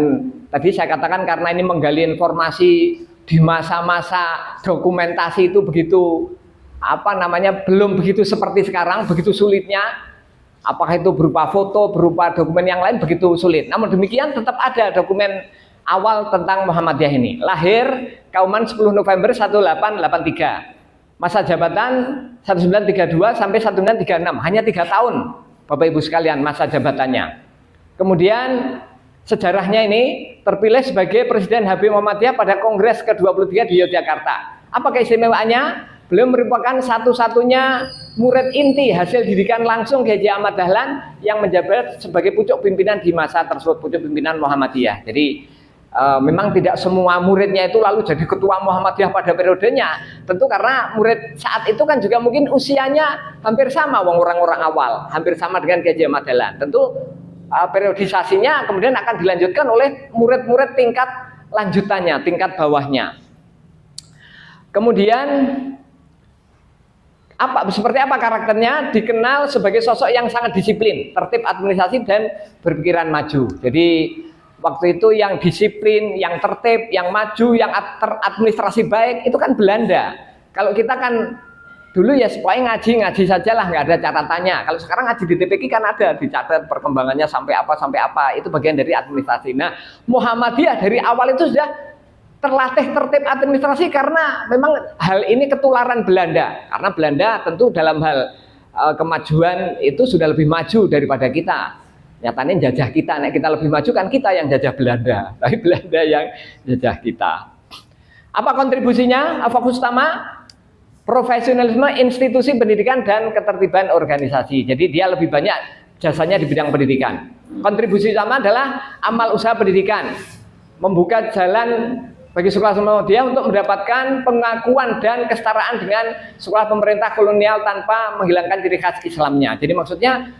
tadi saya katakan karena ini menggali informasi di masa-masa dokumentasi itu begitu apa namanya belum begitu seperti sekarang, begitu sulitnya. Apakah itu berupa foto, berupa dokumen yang lain begitu sulit. Namun demikian tetap ada dokumen awal tentang Muhammadiyah ini. Lahir Kauman 10 November 1883. Masa jabatan 1932 sampai 1936, hanya 3 tahun. Bapak Ibu sekalian masa jabatannya. Kemudian sejarahnya ini terpilih sebagai Presiden HB Muhammadiyah pada Kongres ke-23 di Yogyakarta. Apa keistimewaannya? beliau merupakan satu-satunya murid inti hasil didikan langsung Kiai Ahmad Dahlan yang menjabat sebagai pucuk pimpinan di masa tersebut, pucuk pimpinan Muhammadiyah. Jadi memang tidak semua muridnya itu lalu jadi ketua Muhammadiyah pada periodenya. Tentu karena murid saat itu kan juga mungkin usianya hampir sama, orang-orang awal, hampir sama dengan Kiai Ahmad Dahlan. Tentu periodisasinya kemudian akan dilanjutkan oleh murid-murid tingkat lanjutannya, tingkat bawahnya. Kemudian seperti apa karakternya? Dikenal sebagai sosok yang sangat disiplin, tertib administrasi dan berpikiran maju. Jadi waktu itu yang disiplin, yang tertib, yang maju, yang teradministrasi baik itu kan Belanda. Kalau kita kan dulu ya supaya ngaji sajalah, nggak ada catatannya. Kalau sekarang ngaji di TPQ kan ada dicatat perkembangannya sampai apa, itu bagian dari administrasi. Nah, Muhammadiyah dari awal itu sudah terlatih tertib administrasi karena memang hal ini ketularan Belanda. Karena Belanda tentu dalam hal kemajuan itu sudah lebih maju daripada kita. Nyatanya jajah kita, nek kita lebih maju kan kita yang jajah Belanda, tapi Belanda yang jajah kita. Apa kontribusinya? Fokus utama profesionalisme institusi pendidikan dan ketertiban organisasi. Jadi dia lebih banyak jasanya di bidang pendidikan. Kontribusi utama adalah amal usaha pendidikan, membuka jalan bagi sekolah Muhammadiyah untuk mendapatkan pengakuan dan kesetaraan dengan sekolah pemerintah kolonial tanpa menghilangkan ciri khas Islamnya. Jadi maksudnya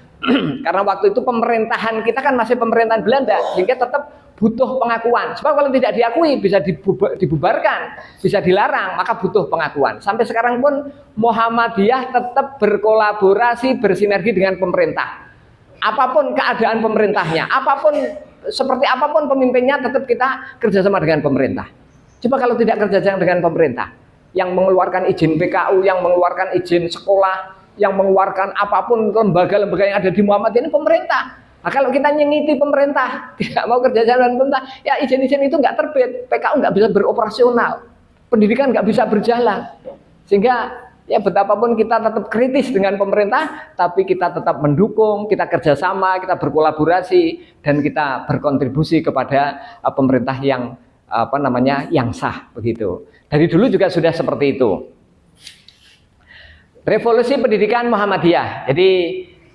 karena waktu itu pemerintahan kita kan masih pemerintahan Belanda, sehingga tetap butuh pengakuan. Sebab kalau tidak diakui bisa dibubarkan, bisa dilarang, maka butuh pengakuan. Sampai sekarang pun Muhammadiyah tetap berkolaborasi, bersinergi dengan pemerintah. Apapun keadaan pemerintahnya, seperti apapun pemimpinnya, tetap kita kerjasama dengan pemerintah. Coba kalau tidak kerjasama dengan pemerintah, yang mengeluarkan izin PKU, yang mengeluarkan izin sekolah, yang mengeluarkan apapun lembaga-lembaga yang ada di Muhammadiyah ini pemerintah. Nah, kalau kita nyengiti pemerintah, tidak mau kerjasama dengan pemerintah, ya izin-izin itu nggak terbit, PKU nggak bisa beroperasional, pendidikan nggak bisa berjalan. Sehingga ya betapapun kita tetap kritis dengan pemerintah, tapi kita tetap mendukung, kita kerjasama, kita berkolaborasi, dan kita berkontribusi kepada pemerintah yang yang sah begitu. Dari dulu juga sudah seperti itu. Revolusi pendidikan Muhammadiyah, jadi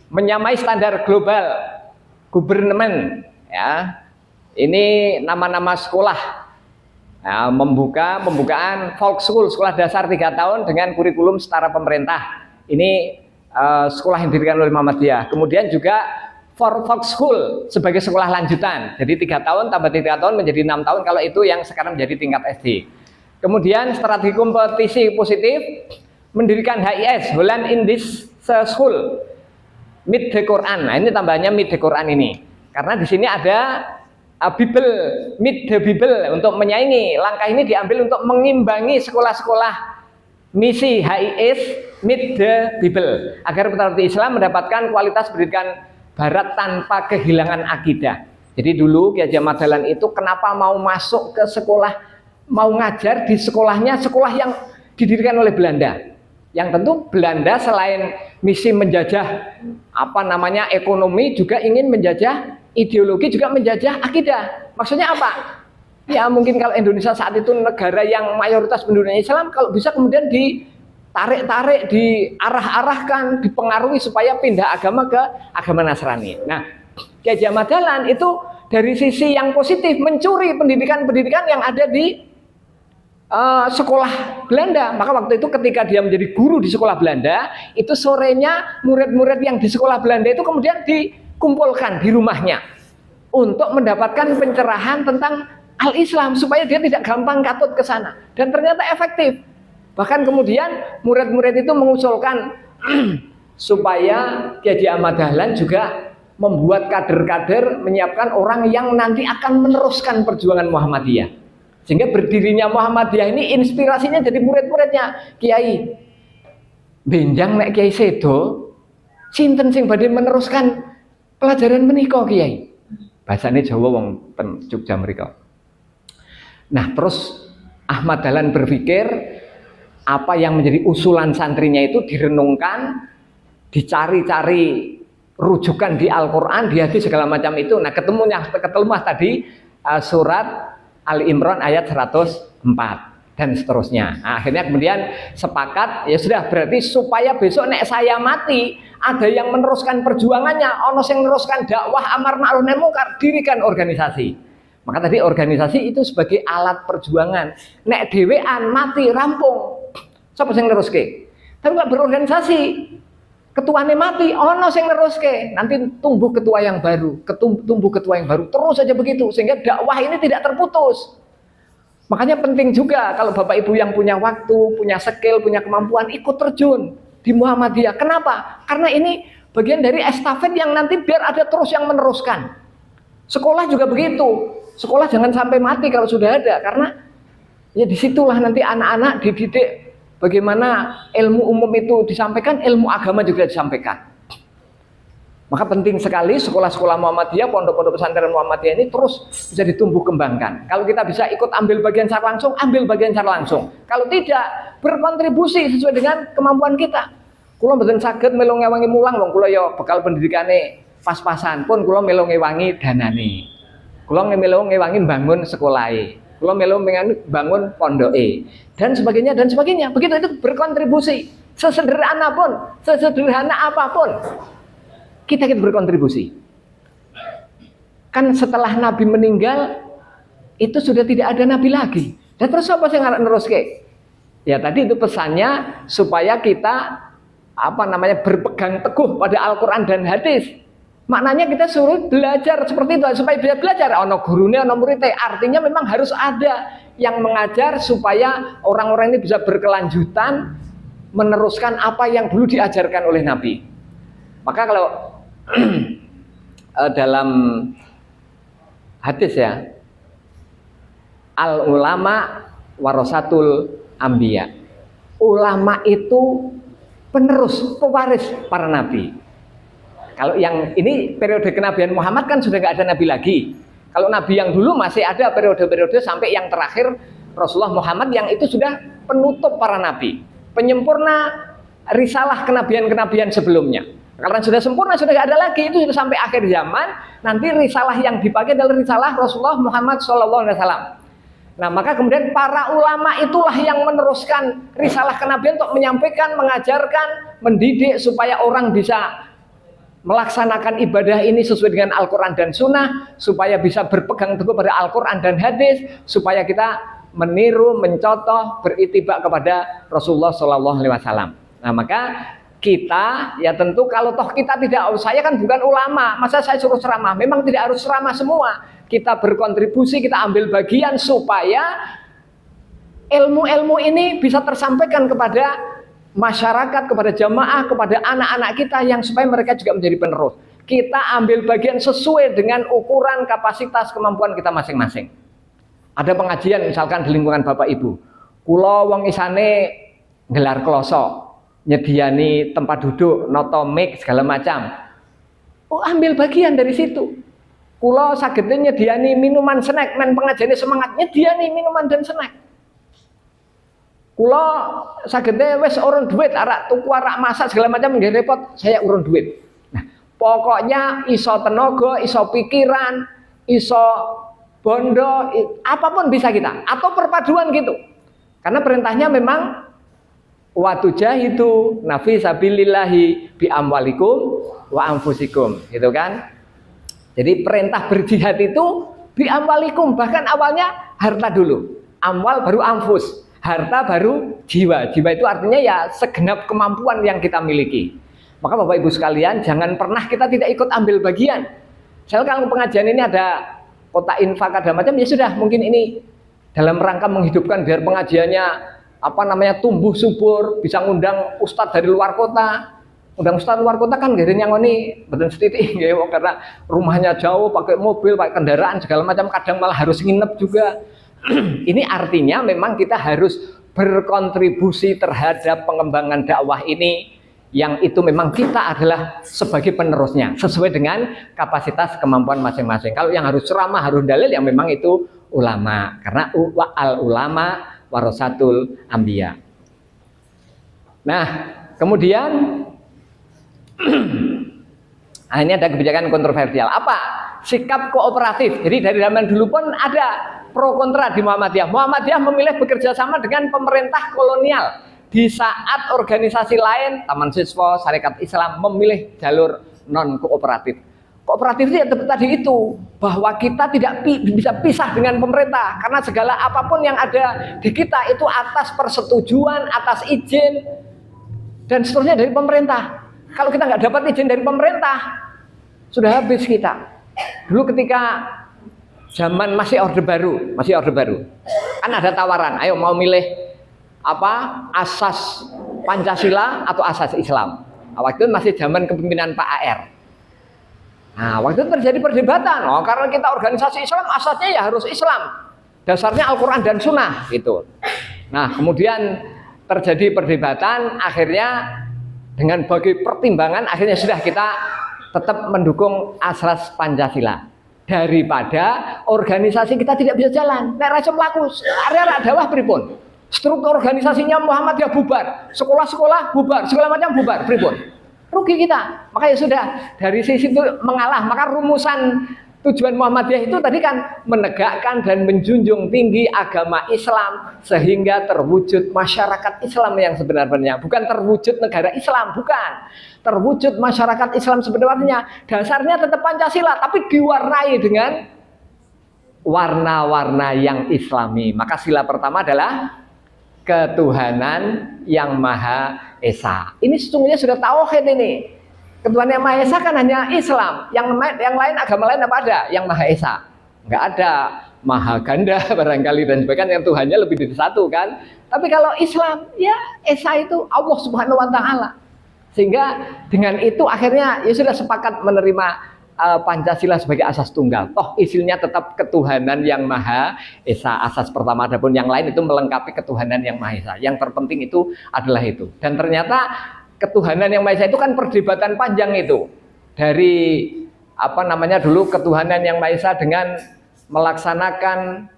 menyamai standar global government, ya. Ini nama-nama sekolah, ya, pembukaan folk school, sekolah dasar 3 tahun dengan kurikulum setara pemerintah. Ini sekolah yang didirikan oleh Muhammadiyah. Kemudian juga folk school sebagai sekolah lanjutan. Jadi 3 tahun tambah 3 tahun menjadi 6 tahun. Kalau itu yang sekarang menjadi tingkat SD. Kemudian strategi kompetisi positif, mendirikan HIS, Holland Indisch School, Meet the Quran. Nah, ini tambahnya Meet the Quran ini. Karena di sini ada Bible, Meet the Bible untuk menyaingi. Langkah ini diambil untuk mengimbangi sekolah-sekolah misi HIS, Meet the Bible, agar putra-putri Islam mendapatkan kualitas pendidikan Barat tanpa kehilangan akidah. Jadi dulu Kiai Ahmad Dahlan itu kenapa mau masuk ke sekolah, mau ngajar di sekolahnya, sekolah yang didirikan oleh Belanda. Yang tentu Belanda selain misi menjajah ekonomi, juga ingin menjajah ideologi, juga menjajah akidah. Maksudnya apa? Ya mungkin kalau Indonesia saat itu negara yang mayoritas penduduknya Islam, kalau bisa kemudian ditarik-tarik, diarah-arahkan, dipengaruhi supaya pindah agama ke agama Nasrani. Nah, Kiai Ahmad Dahlan itu dari sisi yang positif mencuri pendidikan-pendidikan yang ada di sekolah Belanda. Maka waktu itu ketika dia menjadi guru di sekolah Belanda, itu sorenya murid-murid yang di sekolah Belanda itu kemudian dikumpulkan di rumahnya untuk mendapatkan pencerahan tentang al-Islam supaya dia tidak gampang katut ke sana. Dan ternyata efektif. Bahkan kemudian murid-murid itu mengusulkan supaya Kiai Ahmad Dahlan juga membuat kader-kader, menyiapkan orang yang nanti akan meneruskan perjuangan Muhammadiyah. Sehingga berdirinya Muhammadiyah ini inspirasinya jadi murid-muridnya. Kiai benjang nek Kiai sedo, sinten sing badhe meneruskan pelajaran menika Kiai. Bahasane Jawa wong ten Jogja mriko. Nah, terus Ahmad Dahlan berpikir apa yang menjadi usulan santrinya itu direnungkan, dicari-cari rujukan di Al-Quran, di hadis segala macam itu. Nah, ketemu tadi surat Ali Imran ayat 104. dan seterusnya. Nah, akhirnya kemudian sepakat, ya sudah, berarti supaya besok nek saya mati ada yang meneruskan perjuangannya, ono yang meneruskan dakwah amar ma'ruf nahi munkar, dirikan organisasi. Maka tadi organisasi itu sebagai alat perjuangan. Nek dhewean mati rampung, sapa sing neruske? Tapi nggak berorganisasi, ketuanya mati, ono yang neruske, nanti tumbuh ketua yang baru, tumbuh ketua yang baru, terus saja begitu, sehingga dakwah ini tidak terputus. Makanya penting juga kalau Bapak Ibu yang punya waktu, punya skill, punya kemampuan, ikut terjun di Muhammadiyah. Kenapa? Karena ini bagian dari estafet yang nanti biar ada terus yang meneruskan. Sekolah juga begitu. Sekolah jangan sampai mati kalau sudah ada, karena ya disitulah nanti anak-anak dididik bagaimana ilmu umum itu disampaikan, ilmu agama juga disampaikan. Maka penting sekali sekolah-sekolah Muhammadiyah, pondok-pondok pesantren Muhammadiyah ini terus bisa ditumbuh kembangkan. Kalau kita bisa ikut ambil bagian secara langsung, ambil bagian secara langsung. Kalau tidak, berkontribusi sesuai dengan kemampuan kita. Kula mboten saged melu ngewangi mulang, wong kula ya bekal pendidikane pas-pasan, pun kula melu ngewangi danane. Kula melu ngewangi bangun sekolahe. Kula melu bangun pondoke dan sebagainya dan sebagainya. Begitu itu berkontribusi. Sesederhana pun, sesederhana apapun, kita berkontribusi. Kan setelah Nabi meninggal itu sudah tidak ada Nabi lagi. Dan terus apa sih ngarep neruske? Ya tadi itu pesannya supaya kita berpegang teguh pada Al-Qur'an dan hadis. Maknanya kita suruh belajar seperti itu supaya bisa belajar. Ono gurune, ono muridnya. Artinya memang harus ada yang mengajar supaya orang-orang ini bisa berkelanjutan meneruskan apa yang dulu diajarkan oleh Nabi. Maka kalau dalam hadis ya, al ulama warasatul anbiya, ulama itu penerus, pewaris para nabi. Kalau yang ini periode kenabian Muhammad kan sudah nggak ada nabi lagi. Kalau nabi yang dulu masih ada periode-periode sampai yang terakhir Rasulullah Muhammad yang itu sudah penutup para nabi, penyempurna risalah kenabian-kenabian sebelumnya. Karena sudah sempurna, sudah tidak ada lagi, itu sudah sampai akhir zaman. Nanti risalah yang dipakai adalah risalah Rasulullah Muhammad SAW. Nah, maka kemudian para ulama itulah yang meneruskan risalah kenabian untuk menyampaikan, mengajarkan, mendidik supaya orang bisa melaksanakan ibadah ini sesuai dengan Al-Quran dan Sunnah, supaya bisa berpegang teguh pada Al-Quran dan hadis, supaya kita meniru, mencontoh, beritibak kepada Rasulullah SAW. Nah, maka kita ya tentu kalau toh kita tidak, saya kan bukan ulama, masa saya suruh ceramah? Memang tidak harus ceramah semua. Kita berkontribusi, kita ambil bagian supaya ilmu-ilmu ini bisa tersampaikan kepada masyarakat, kepada jamaah, kepada anak-anak kita yang supaya mereka juga menjadi penerus. Kita ambil bagian sesuai dengan ukuran kapasitas kemampuan kita masing-masing. Ada pengajian misalkan di lingkungan Bapak Ibu, kula wong isane gelar kloso, nyediani tempat duduk, noto mic segala macam. Oh, ambil bagian dari situ. Kula sagednya nyediani minuman snack, men pengajiannya semangat, nyediani minuman dan snack. Kula sagednya wes urun duit, arak tuku arak masak segala macam nggih repot, saya urun duit. Nah, pokoknya iso tenaga, iso pikiran, iso bondo, apapun bisa kita, atau perpaduan gitu. Karena perintahnya memang watu jahidu nafi sabilillahi bi amwalikum wa anfusikum, gitu kan? Jadi perintah berjihad itu bi amwalikum, bahkan awalnya harta dulu, amwal baru anfus, harta baru jiwa. Jiwa itu artinya ya segenap kemampuan yang kita miliki. Maka Bapak Ibu sekalian, jangan pernah kita tidak ikut ambil bagian. Misalnya kalau pengajian ini ada kotak infak ada macam, ya sudah, mungkin ini dalam rangka menghidupkan biar pengajiannya tumbuh subur, bisa ngundang ustadz dari luar kota. Undang ustadz luar kota kan gak ada yang ini betul setitik ya, karena rumahnya jauh, pakai mobil, pakai kendaraan segala macam, kadang malah harus nginep juga. Ini artinya memang kita harus berkontribusi terhadap pengembangan dakwah ini, yang itu memang kita adalah sebagai penerusnya sesuai dengan kapasitas kemampuan masing-masing. Kalau yang harus ceramah, harus dalil, yang memang itu ulama, karena al ulama warasatul anbiya. Nah, kemudian ini ada kebijakan kontroversial. Apa sikap kooperatif. Jadi dari zaman dulu pun ada pro kontra di Muhammadiyah. Muhammadiyah memilih bekerja sama dengan pemerintah kolonial. Di saat organisasi lain, Taman Siswa, Sarekat Islam memilih jalur non kooperatif. Kooperatif itu ya tadi itu, bahwa kita tidak bisa pisah dengan pemerintah karena segala apapun yang ada di kita itu atas persetujuan, atas izin dan seterusnya dari pemerintah. Kalau kita nggak dapat izin dari pemerintah, sudah habis kita. Dulu ketika zaman masih Orde Baru, kan ada tawaran, ayo mau milih apa, asas Pancasila atau asas Islam. Waktu itu masih zaman kepemimpinan Pak AR. Nah, waktu itu terjadi perdebatan. Oh, karena kita organisasi Islam, asasnya ya harus Islam. Dasarnya Al-Quran dan Sunnah, gitu. Nah, kemudian terjadi perdebatan, akhirnya dengan berbagai pertimbangan, akhirnya sudah kita tetap mendukung asas Pancasila. Daripada organisasi kita tidak bisa jalan. Nek rasa mlaku, area dakwah pripun? Struktur organisasinya Muhammadiyah bubar, sekolah-sekolah bubar, segala macam bubar, pripun? Rugi kita. Makanya sudah dari sisi itu mengalah. Maka rumusan tujuan Muhammadiyah itu tadi kan menegakkan dan menjunjung tinggi agama Islam sehingga terwujud masyarakat Islam yang sebenarnya, bukan terwujud negara Islam, bukan. Terwujud masyarakat Islam sebenarnya. Dasarnya tetap Pancasila tapi diwarnai dengan warna-warna yang Islami. Maka sila pertama adalah ketuhanan yang Maha Esa. Ini sesungguhnya sudah tauhid ini. Ketuhanan yang Maha Esa kan hanya Islam. Yang lain, agama lain apa ada? Yang Maha Esa. Enggak ada Maha Ganda barangkali dan sebagainya, yang Tuhannya lebih dari satu kan. Tapi kalau Islam, ya Esa itu Allah Subhanahu wa taala. Sehingga dengan itu akhirnya ya sudah sepakat menerima Pancasila sebagai asas tunggal. Toh isinya tetap ketuhanan yang Maha Esa, asas pertama. Adapun yang lain itu melengkapi ketuhanan yang Maha Esa. Yang terpenting itu adalah itu. Dan ternyata ketuhanan yang Maha Esa itu kan perdebatan panjang itu. Dari apa namanya dulu ketuhanan yang Maha Esa dengan melaksanakan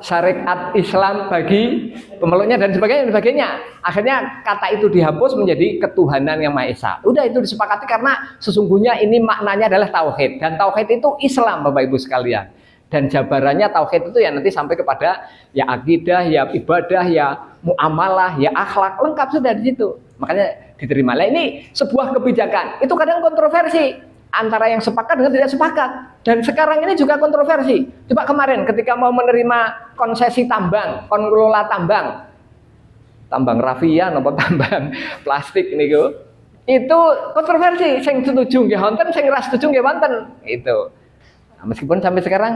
syariat Islam bagi pemeluknya dan sebagainya. Akhirnya kata itu dihapus menjadi ketuhanan yang Maha Esa. Udah itu disepakati karena sesungguhnya ini maknanya adalah tauhid, dan tauhid itu Islam Bapak Ibu sekalian. Dan jabarannya tauhid itu ya nanti sampai kepada ya akidah, ya ibadah, ya muamalah, ya akhlak, lengkap sudah di situ. Makanya diterima. Nah, ini sebuah kebijakan. Itu kadang kontroversi antara yang sepakat dengan tidak sepakat. Dan sekarang ini juga kontroversi. Coba kemarin ketika mau menerima konsesi tambang, pengelola tambang rafia atau tambang plastik niku, itu kontroversi. Sing setuju nggih wonten, sing ra setuju nggih wonten. Itu. Nah, meskipun sampai sekarang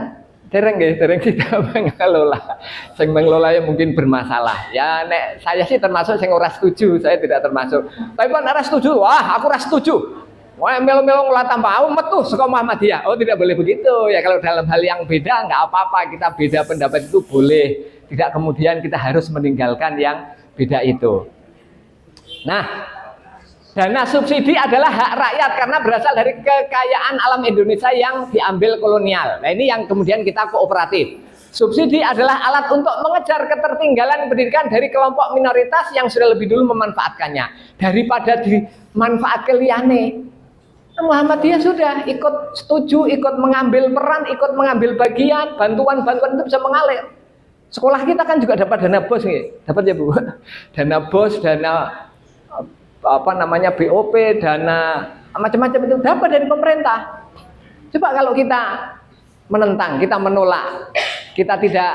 dereng tidak mengelola. Sing mengelola ya mungkin bermasalah. Ya nek saya sih termasuk sing ora setuju, saya tidak termasuk. Tapi pun ora setuju, wah aku ora setuju. Wah melo-melo ngolah tambah, metu saka Muhammadiyah. Oh tidak boleh begitu ya, kalau dalam hal yang beda nggak apa-apa, kita beda pendapat itu boleh. Tidak kemudian kita harus meninggalkan yang beda itu. Nah, dana subsidi adalah hak rakyat karena berasal dari kekayaan alam Indonesia yang diambil kolonial. Nah ini yang kemudian kita kooperatif. Subsidi adalah alat untuk mengejar ketertinggalan pendidikan dari kelompok minoritas yang sudah lebih dulu memanfaatkannya daripada dimanfaatkan liane. Muhammadiyah sudah ikut setuju, ikut mengambil peran, ikut mengambil bagian, bantuan-bantuan itu bisa mengalir. Sekolah kita kan juga dapat dana BOS nih, dapat ya Bu? Dana BOS, dana apa namanya BOP, dana macam-macam itu dapat dari pemerintah. Coba kalau kita menentang, kita menolak, kita tidak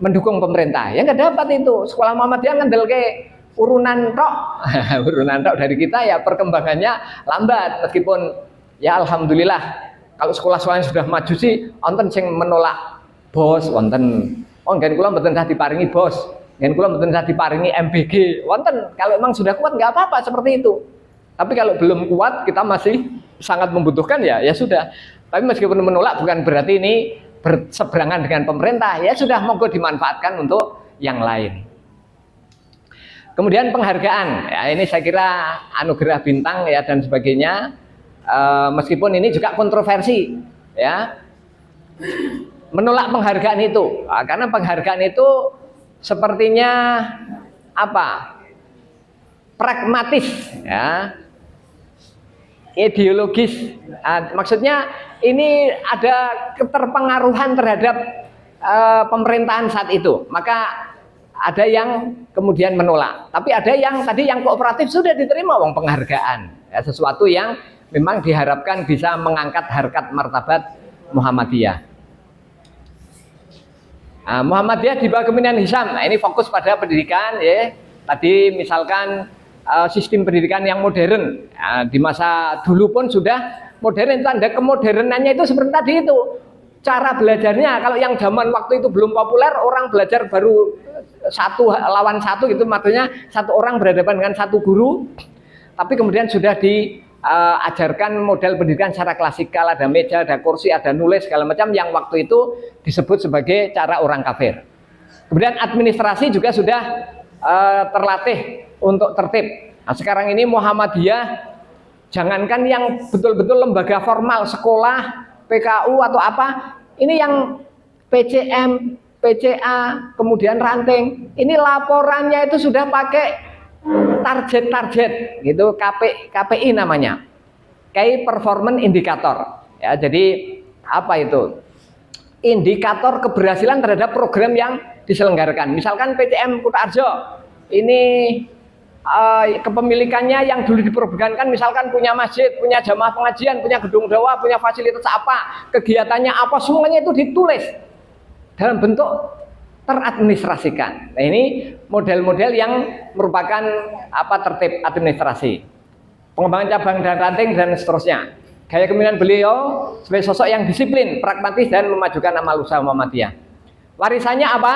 mendukung pemerintah, ya nggak dapat itu. Sekolah Muhammadiyah ngandelke urunan tok dari kita ya perkembangannya lambat, meskipun ya alhamdulillah kalau sekolah-sekolah yang sudah maju sih wonten sing menolak BOS, wonten ngen kula mboten sah diparingi BOS, ngen kula mboten sah diparingi MBG, wonten. Kalau memang sudah kuat nggak apa-apa seperti itu. Tapi kalau belum kuat kita masih sangat membutuhkan ya sudah. Tapi meskipun menolak bukan berarti ini berseberangan dengan pemerintah, ya sudah monggo dimanfaatkan untuk yang lain. Kemudian penghargaan, ya ini saya kira anugerah bintang ya dan sebagainya, meskipun ini juga kontroversi, ya menolak penghargaan itu, karena penghargaan itu sepertinya apa? Pragmatis, ya ideologis. Maksudnya ini ada keterpengaruhan terhadap pemerintahan saat itu. Maka ada yang kemudian menolak. Tapi ada yang tadi yang kooperatif sudah diterima wong penghargaan. Ya, sesuatu yang memang diharapkan bisa mengangkat harkat martabat Muhammadiyah. Muhammadiyah di bawah kepemimpinan Hisham. Nah, ini fokus pada pendidikan ya. Tadi misalkan sistem pendidikan yang modern. Di masa dulu pun sudah modern. Tanda kemodernannya itu seperti tadi itu. Cara belajarnya kalau yang zaman waktu itu belum populer, orang belajar baru satu lawan satu gitu, maksudnya satu orang berhadapan dengan satu guru. Tapi kemudian sudah diajarkan model pendidikan secara klasikal, ada meja, ada kursi, ada nulis segala macam yang waktu itu disebut sebagai cara orang kafir. Kemudian administrasi juga sudah terlatih untuk tertib. Nah, sekarang ini Muhammadiyah jangankan yang betul-betul lembaga formal, sekolah, PKU atau apa, ini yang PCM, PCA, kemudian ranting, ini laporannya itu sudah pakai target-target gitu, KPI namanya, Key Performance Indicator. Ya, jadi apa itu? Indikator keberhasilan terhadap program yang diselenggarakan. Misalkan PTM Kutarjo ini kepemilikannya yang dulu diperbankan, misalkan punya masjid, punya jamaah pengajian, punya gedung dakwah, punya fasilitas apa, kegiatannya apa, semuanya itu ditulis dalam bentuk teradministrasikan. Nah, ini model-model yang merupakan tertib administrasi, pengembangan cabang dan ranting dan seterusnya. Gaya kepemimpinan beliau sebagai sosok yang disiplin, pragmatis dan memajukan amal usaha Muhammadiyah. Warisannya apa?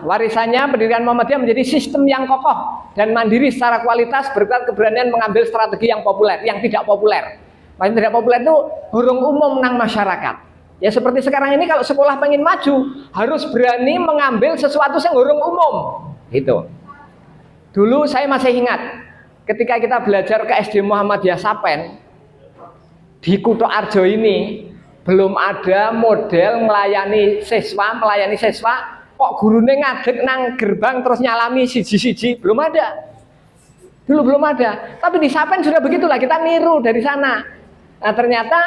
Warisannya pendidikan Muhammadiyah menjadi sistem yang kokoh dan mandiri secara kualitas berkat keberanian mengambil strategi yang populer, yang tidak populer. Maksudnya tidak populer itu hurung umum nang masyarakat. Ya seperti sekarang ini kalau sekolah pengen maju harus berani mengambil sesuatu yang hurung umum. Gitu. Dulu saya masih ingat ketika kita belajar ke SD Muhammadiyah Sapen di Kuto Arjo ini belum ada model melayani siswa kok gurunya ngadeg nang gerbang terus nyalami siji-siji, belum ada. Dulu belum ada. Tapi di Sapen sudah begitulah, kita niru dari sana. Nah, ternyata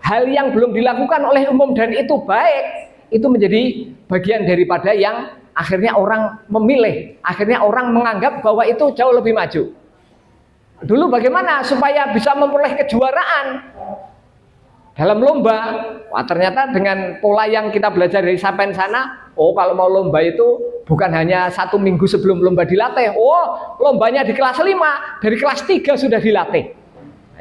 hal yang belum dilakukan oleh umum dan itu baik, itu menjadi bagian daripada yang akhirnya orang memilih, akhirnya orang menganggap bahwa itu jauh lebih maju. Dulu bagaimana supaya bisa memperoleh kejuaraan dalam lomba? Wah, ternyata dengan pola yang kita belajar dari Sapen sana, kalau mau lomba itu bukan hanya 1 minggu sebelum lomba dilatih. Lombanya di kelas 5, dari kelas 3 sudah dilatih.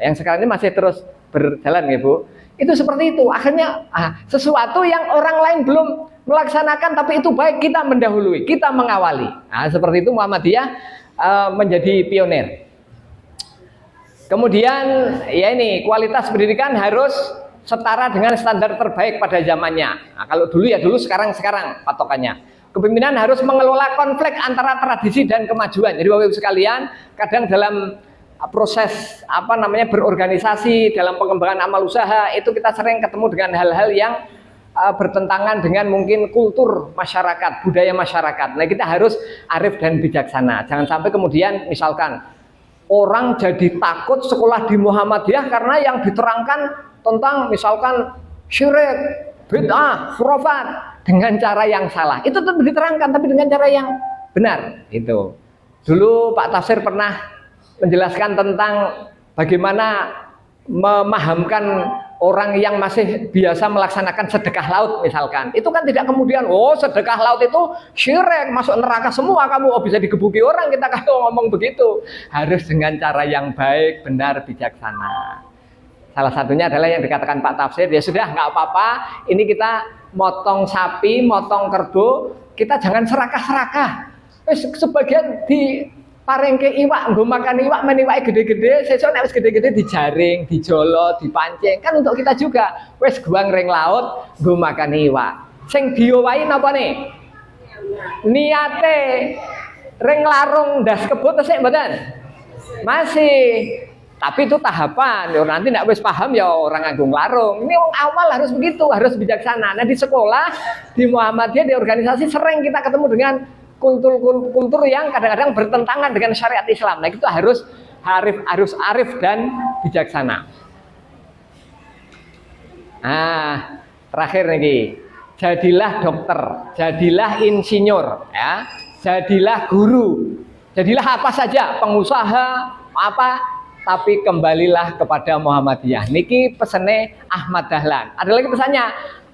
Yang sekarang ini masih terus berjalan ya Bu. Itu seperti itu. Akhirnya sesuatu yang orang lain belum melaksanakan tapi itu baik, kita mendahului, kita mengawali. Nah, seperti itu Muhammadiyah menjadi pionir. Kemudian ya ini kualitas pendidikan harus setara dengan standar terbaik pada zamannya. Nah, kalau dulu ya dulu, sekarang patokannya. Kepemimpinan harus mengelola konflik antara tradisi dan kemajuan. Jadi Bapak Ibu sekalian, kadang dalam proses berorganisasi, dalam pengembangan amal usaha itu kita sering ketemu dengan hal-hal yang bertentangan dengan mungkin kultur masyarakat, budaya masyarakat. Nah, kita harus arif dan bijaksana. Jangan sampai kemudian misalkan orang jadi takut sekolah di Muhammadiyah karena yang diterangkan tentang misalkan syirik, bid'ah, khurafat dengan cara yang salah. Itu tetap diterangkan tapi dengan cara yang benar. Itu. Dulu Pak Tafsir pernah menjelaskan tentang bagaimana memahamkan orang yang masih biasa melaksanakan sedekah laut misalkan. Itu kan tidak kemudian sedekah laut itu syirik, masuk neraka semua kamu, bisa digebuki orang kita kalau ngomong begitu. Harus dengan cara yang baik, benar, bijaksana. Salah satunya adalah yang dikatakan Pak Tafsir, ya sudah nggak apa-apa, ini kita motong sapi, motong kerbau, kita jangan serakah-serakah. Sebagian di parengke iwak, nggo makan iwak, meniwake gede-gede, sesuk nek wis gede-gede dijaring, dijolo, dipancing. Kan untuk kita juga. Wis guang ring laut, nggo makan iwak. Sing diowahi napa nih? Niate ring larung ndas kebo tesik mboten? Masih. Tapi itu tahapan. Nanti nek wis paham ya orang nganggo larung. Ini awal harus begitu, harus bijaksana. Nah, di sekolah, di Muhammadiyah, di organisasi sering kita ketemu dengan kultur yang kadang-kadang bertentangan dengan syariat Islam. Nah, itu harus harus arif dan bijaksana. Nah, terakhir nih, jadilah dokter, jadilah insinyur, ya, jadilah guru, jadilah apa saja, pengusaha, apa, tapi kembalilah kepada Muhammadiyah. Niki pesene Ahmad Dahlan. Ada lagi pesannya,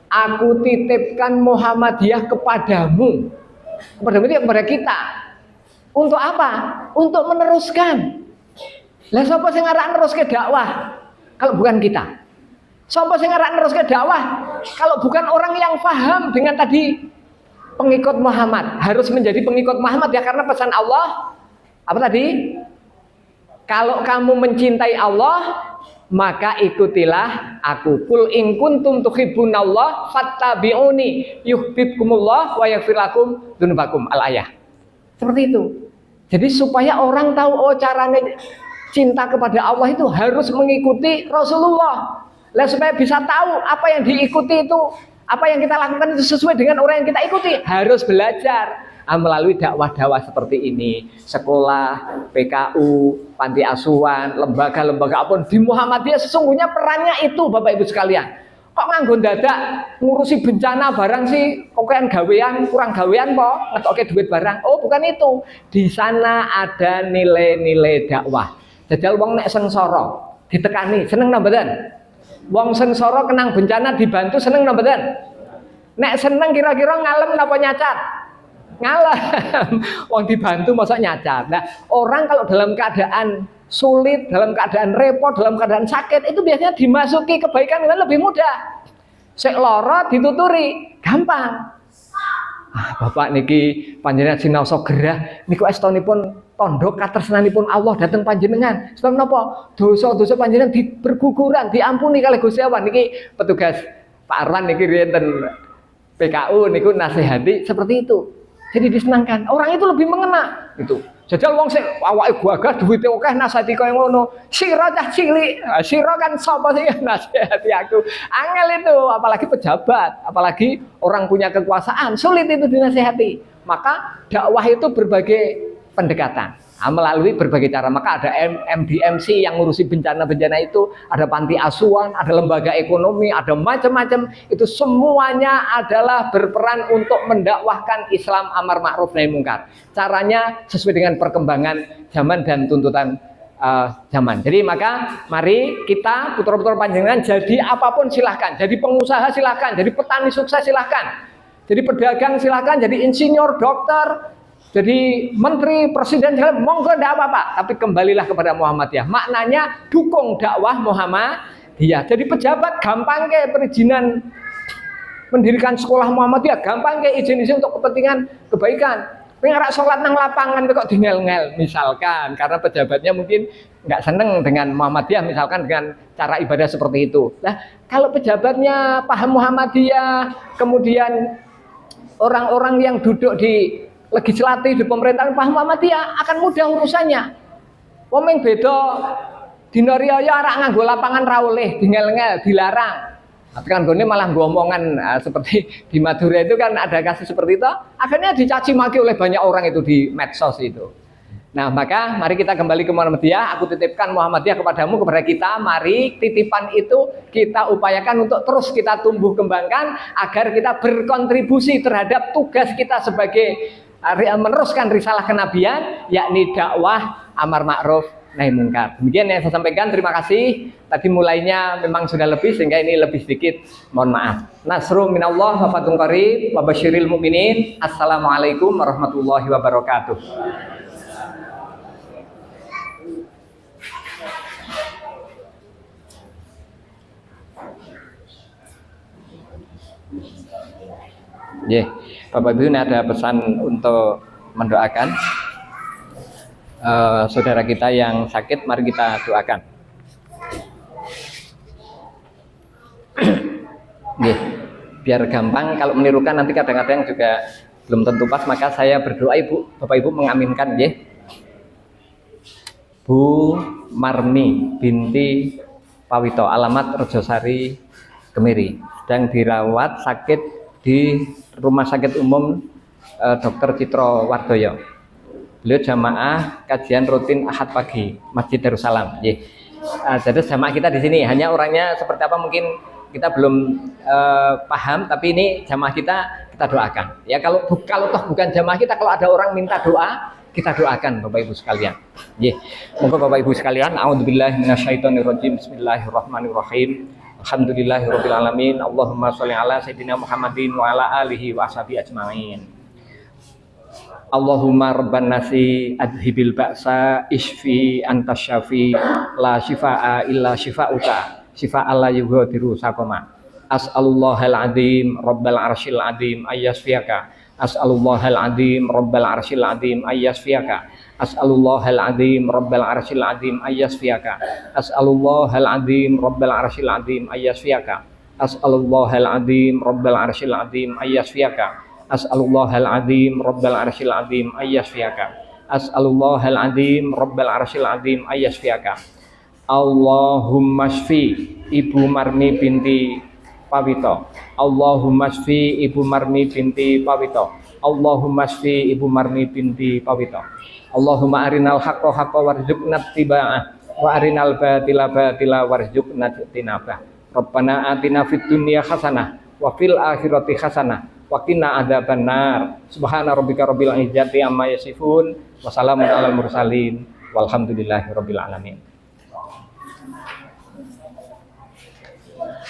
aku titipkan Muhammadiyah kepadamu, kepada kita. Untuk apa? Untuk meneruskan. Lah sapa sing arep neruske dakwah kalau bukan kita? Sapa sing arep neruske dakwah kalau bukan orang yang paham dengan tadi pengikut Muhammad, harus menjadi pengikut Muhammad ya, karena pesan Allah apa tadi? Kalau kamu mencintai Allah, maka ikutilah aku. Qul in kuntum tuhibbunallah fattabi'uni yuhibbukumullah wa yaghfir lakum dzunubakum. Al-ayah. Seperti itu. Jadi supaya orang tahu, oh caranya cinta kepada Allah itu harus mengikuti Rasulullah. Lah supaya bisa tahu apa yang diikuti itu, apa yang kita lakukan itu sesuai dengan orang yang kita ikuti, harus belajar melalui dakwah-dakwah seperti ini. Sekolah, PKU, panti asuhan, lembaga-lembaga apapun di Muhammadiyah sesungguhnya perannya itu, Bapak Ibu sekalian. Kok nganggo dadak ngurusi bencana barang sih, kokean gawean, kurang gawean kok ngetoke duit barang. Oh, bukan itu. Di sana ada nilai-nilai dakwah. Jajal wong nek sengsara ditekani, seneng nambahan. Wong sengsara kenang bencana dibantu, seneng nambahan. Nek seneng kira-kira ngalem napa nyacat? Ngalem. Wong dibantu masa nyacat. Nah, orang kalau dalam keadaan sulit, dalam keadaan repot, dalam keadaan sakit, itu biasanya dimasuki kebaikan dengan lebih mudah. Sek lara dituturi, gampang. Bapak niki panjenengan sinaosa gerah niku estunipun tandha katresnanipun Allah dhateng panjenengan. Sebab napa? Dosa-dosa panjenengan berguguran, diampuni kalih Gusti Allah. Niki petugas Pak Arwan niki riyen PKU niku nasihati seperti itu. Jadi disenangkan. Orang itu lebih mengena itu. Jajal wong sing awake gagah duwite akeh nasihati kaya ngono. Sira cah cilik, sira kan sapa sing nasihati aku. Angel itu, apalagi pejabat, apalagi orang punya kekuasaan, sulit itu dinasihati. Maka dakwah itu berbagai pendekatan. Melalui berbagai cara. Maka ada MDMC yang ngurusi bencana-bencana itu, ada panti asuhan, ada lembaga ekonomi, ada macam-macam. Itu semuanya adalah berperan untuk mendakwahkan Islam amar ma'ruf nahi mungkar. Caranya sesuai dengan perkembangan zaman dan tuntutan zaman. Jadi maka mari kita putra-putra panjenengan jadi apapun silahkan. Jadi pengusaha silahkan, jadi petani sukses silahkan. Jadi pedagang silahkan, jadi insinyur, dokter, jadi menteri, presiden, monggo tidak apa-apa, tapi kembalilah kepada Muhammadiyah. Maknanya dukung dakwah Muhammadiyah. Jadi pejabat gampang ke perizinan mendirikan sekolah Muhammadiyah, gampang ke izin-izin untuk kepentingan kebaikan. Pengarak sholat nang lapangan kok dingel-ngel misalkan, karena pejabatnya mungkin nggak seneng dengan Muhammadiyah, misalkan dengan cara ibadah seperti itu. Nah, kalau pejabatnya paham Muhammadiyah, kemudian orang-orang yang duduk di legislatif di pemerintahan paham Muhammadiyah akan mudah urusannya. Wong ming beda dina riyaya arak nganggo lapangan ra oleh, dingel-ngel, dilarang. Tapi kan gone malah ngomongan seperti di Madura itu kan ada kasus seperti itu, akhirnya dicaci maki oleh banyak orang itu di medsos itu. Nah, maka mari kita kembali ke Muhammadiyah. Aku titipkan Muhammadiyah kepadamu, kepada kita. Mari titipan itu kita upayakan untuk terus kita tumbuh kembangkan agar kita berkontribusi terhadap tugas kita sebagai meneruskan risalah kenabian, yakni dakwah amar ma'ruf nahi mungkar. Demikian yang saya sampaikan. Terima kasih. Tadi mulainya memang sudah lebih sehingga ini lebih sedikit. Mohon maaf. Nasru minallah wa fathun qarib wa basyiril mu'minin. Assalamualaikum warahmatullahi wabarakatuh. Bapak Ibu, ini ada pesan untuk mendoakan saudara kita yang sakit. Mari kita doakan. Biar gampang, kalau menirukan nanti kadang-kadang juga belum tentu pas, maka saya berdoa Ibu, Bapak Ibu mengaminkan. Bu Marni binti Pawito, alamat Rejosari Kemiri, sedang dirawat sakit di Rumah Sakit Umum Dr. Citro Wardoyo. Beliau jamaah kajian rutin Ahad pagi Masjid Darussalam. Jadi jamaah kita di sini hanya orangnya seperti apa mungkin kita belum paham, tapi ini jamaah kita doakan. Ya kalau toh bukan jamaah kita, kalau ada orang minta doa, kita doakan Bapak Ibu sekalian. Moga Bapak Ibu sekalian, a'udzubillahi minasyaitonirrajim. Bismillahirrahmanirrahim. Alhamdulillahirabbil alamin. Allahumma sholli ala sayyidina Muhammadin wa ala alihi wa ashabihi ajmain. Allahumma rabban nasi adhibil ba'sa isfi antas syafi la shifaa illa shifauka shifaa la yughadiru saqama. As'alullahal azim rabbal arsyil azim ayyasfiyaka. As'alullahal azim rabbal arsyil azim ayyasfiyaka. As'alullahal azim rabbal arsyil azim ayyasfiyaka. As'alullahal azim rabbal arsyil azim ayyasfiyaka. As'alullahal azim rabbal arsyil azim ayyasfiyaka. As'alullahal azim rabbal arsyil azim ayyasfiyaka. As'alullahal azim rabbal arsyil azim ayyasfiyaka. Allahumma shfi Ibu Marni binti Pawito. Allahumma shfi Ibu Marni binti Pawito. Allahumma shfi Ibu Marni binti Pawito. Allahumma arinal haqqa haqqa warzuqna ittiba'ah wa arinal batila batila warzuqna ijtinabah. Rabbana atina fid dunya hasanah wa fil akhirati hasanah wa qina adzabannar. Subhana rabbika rabbil izzati amma yasifun wa salamun alal mursalin walhamdulillahi rabbil alamin.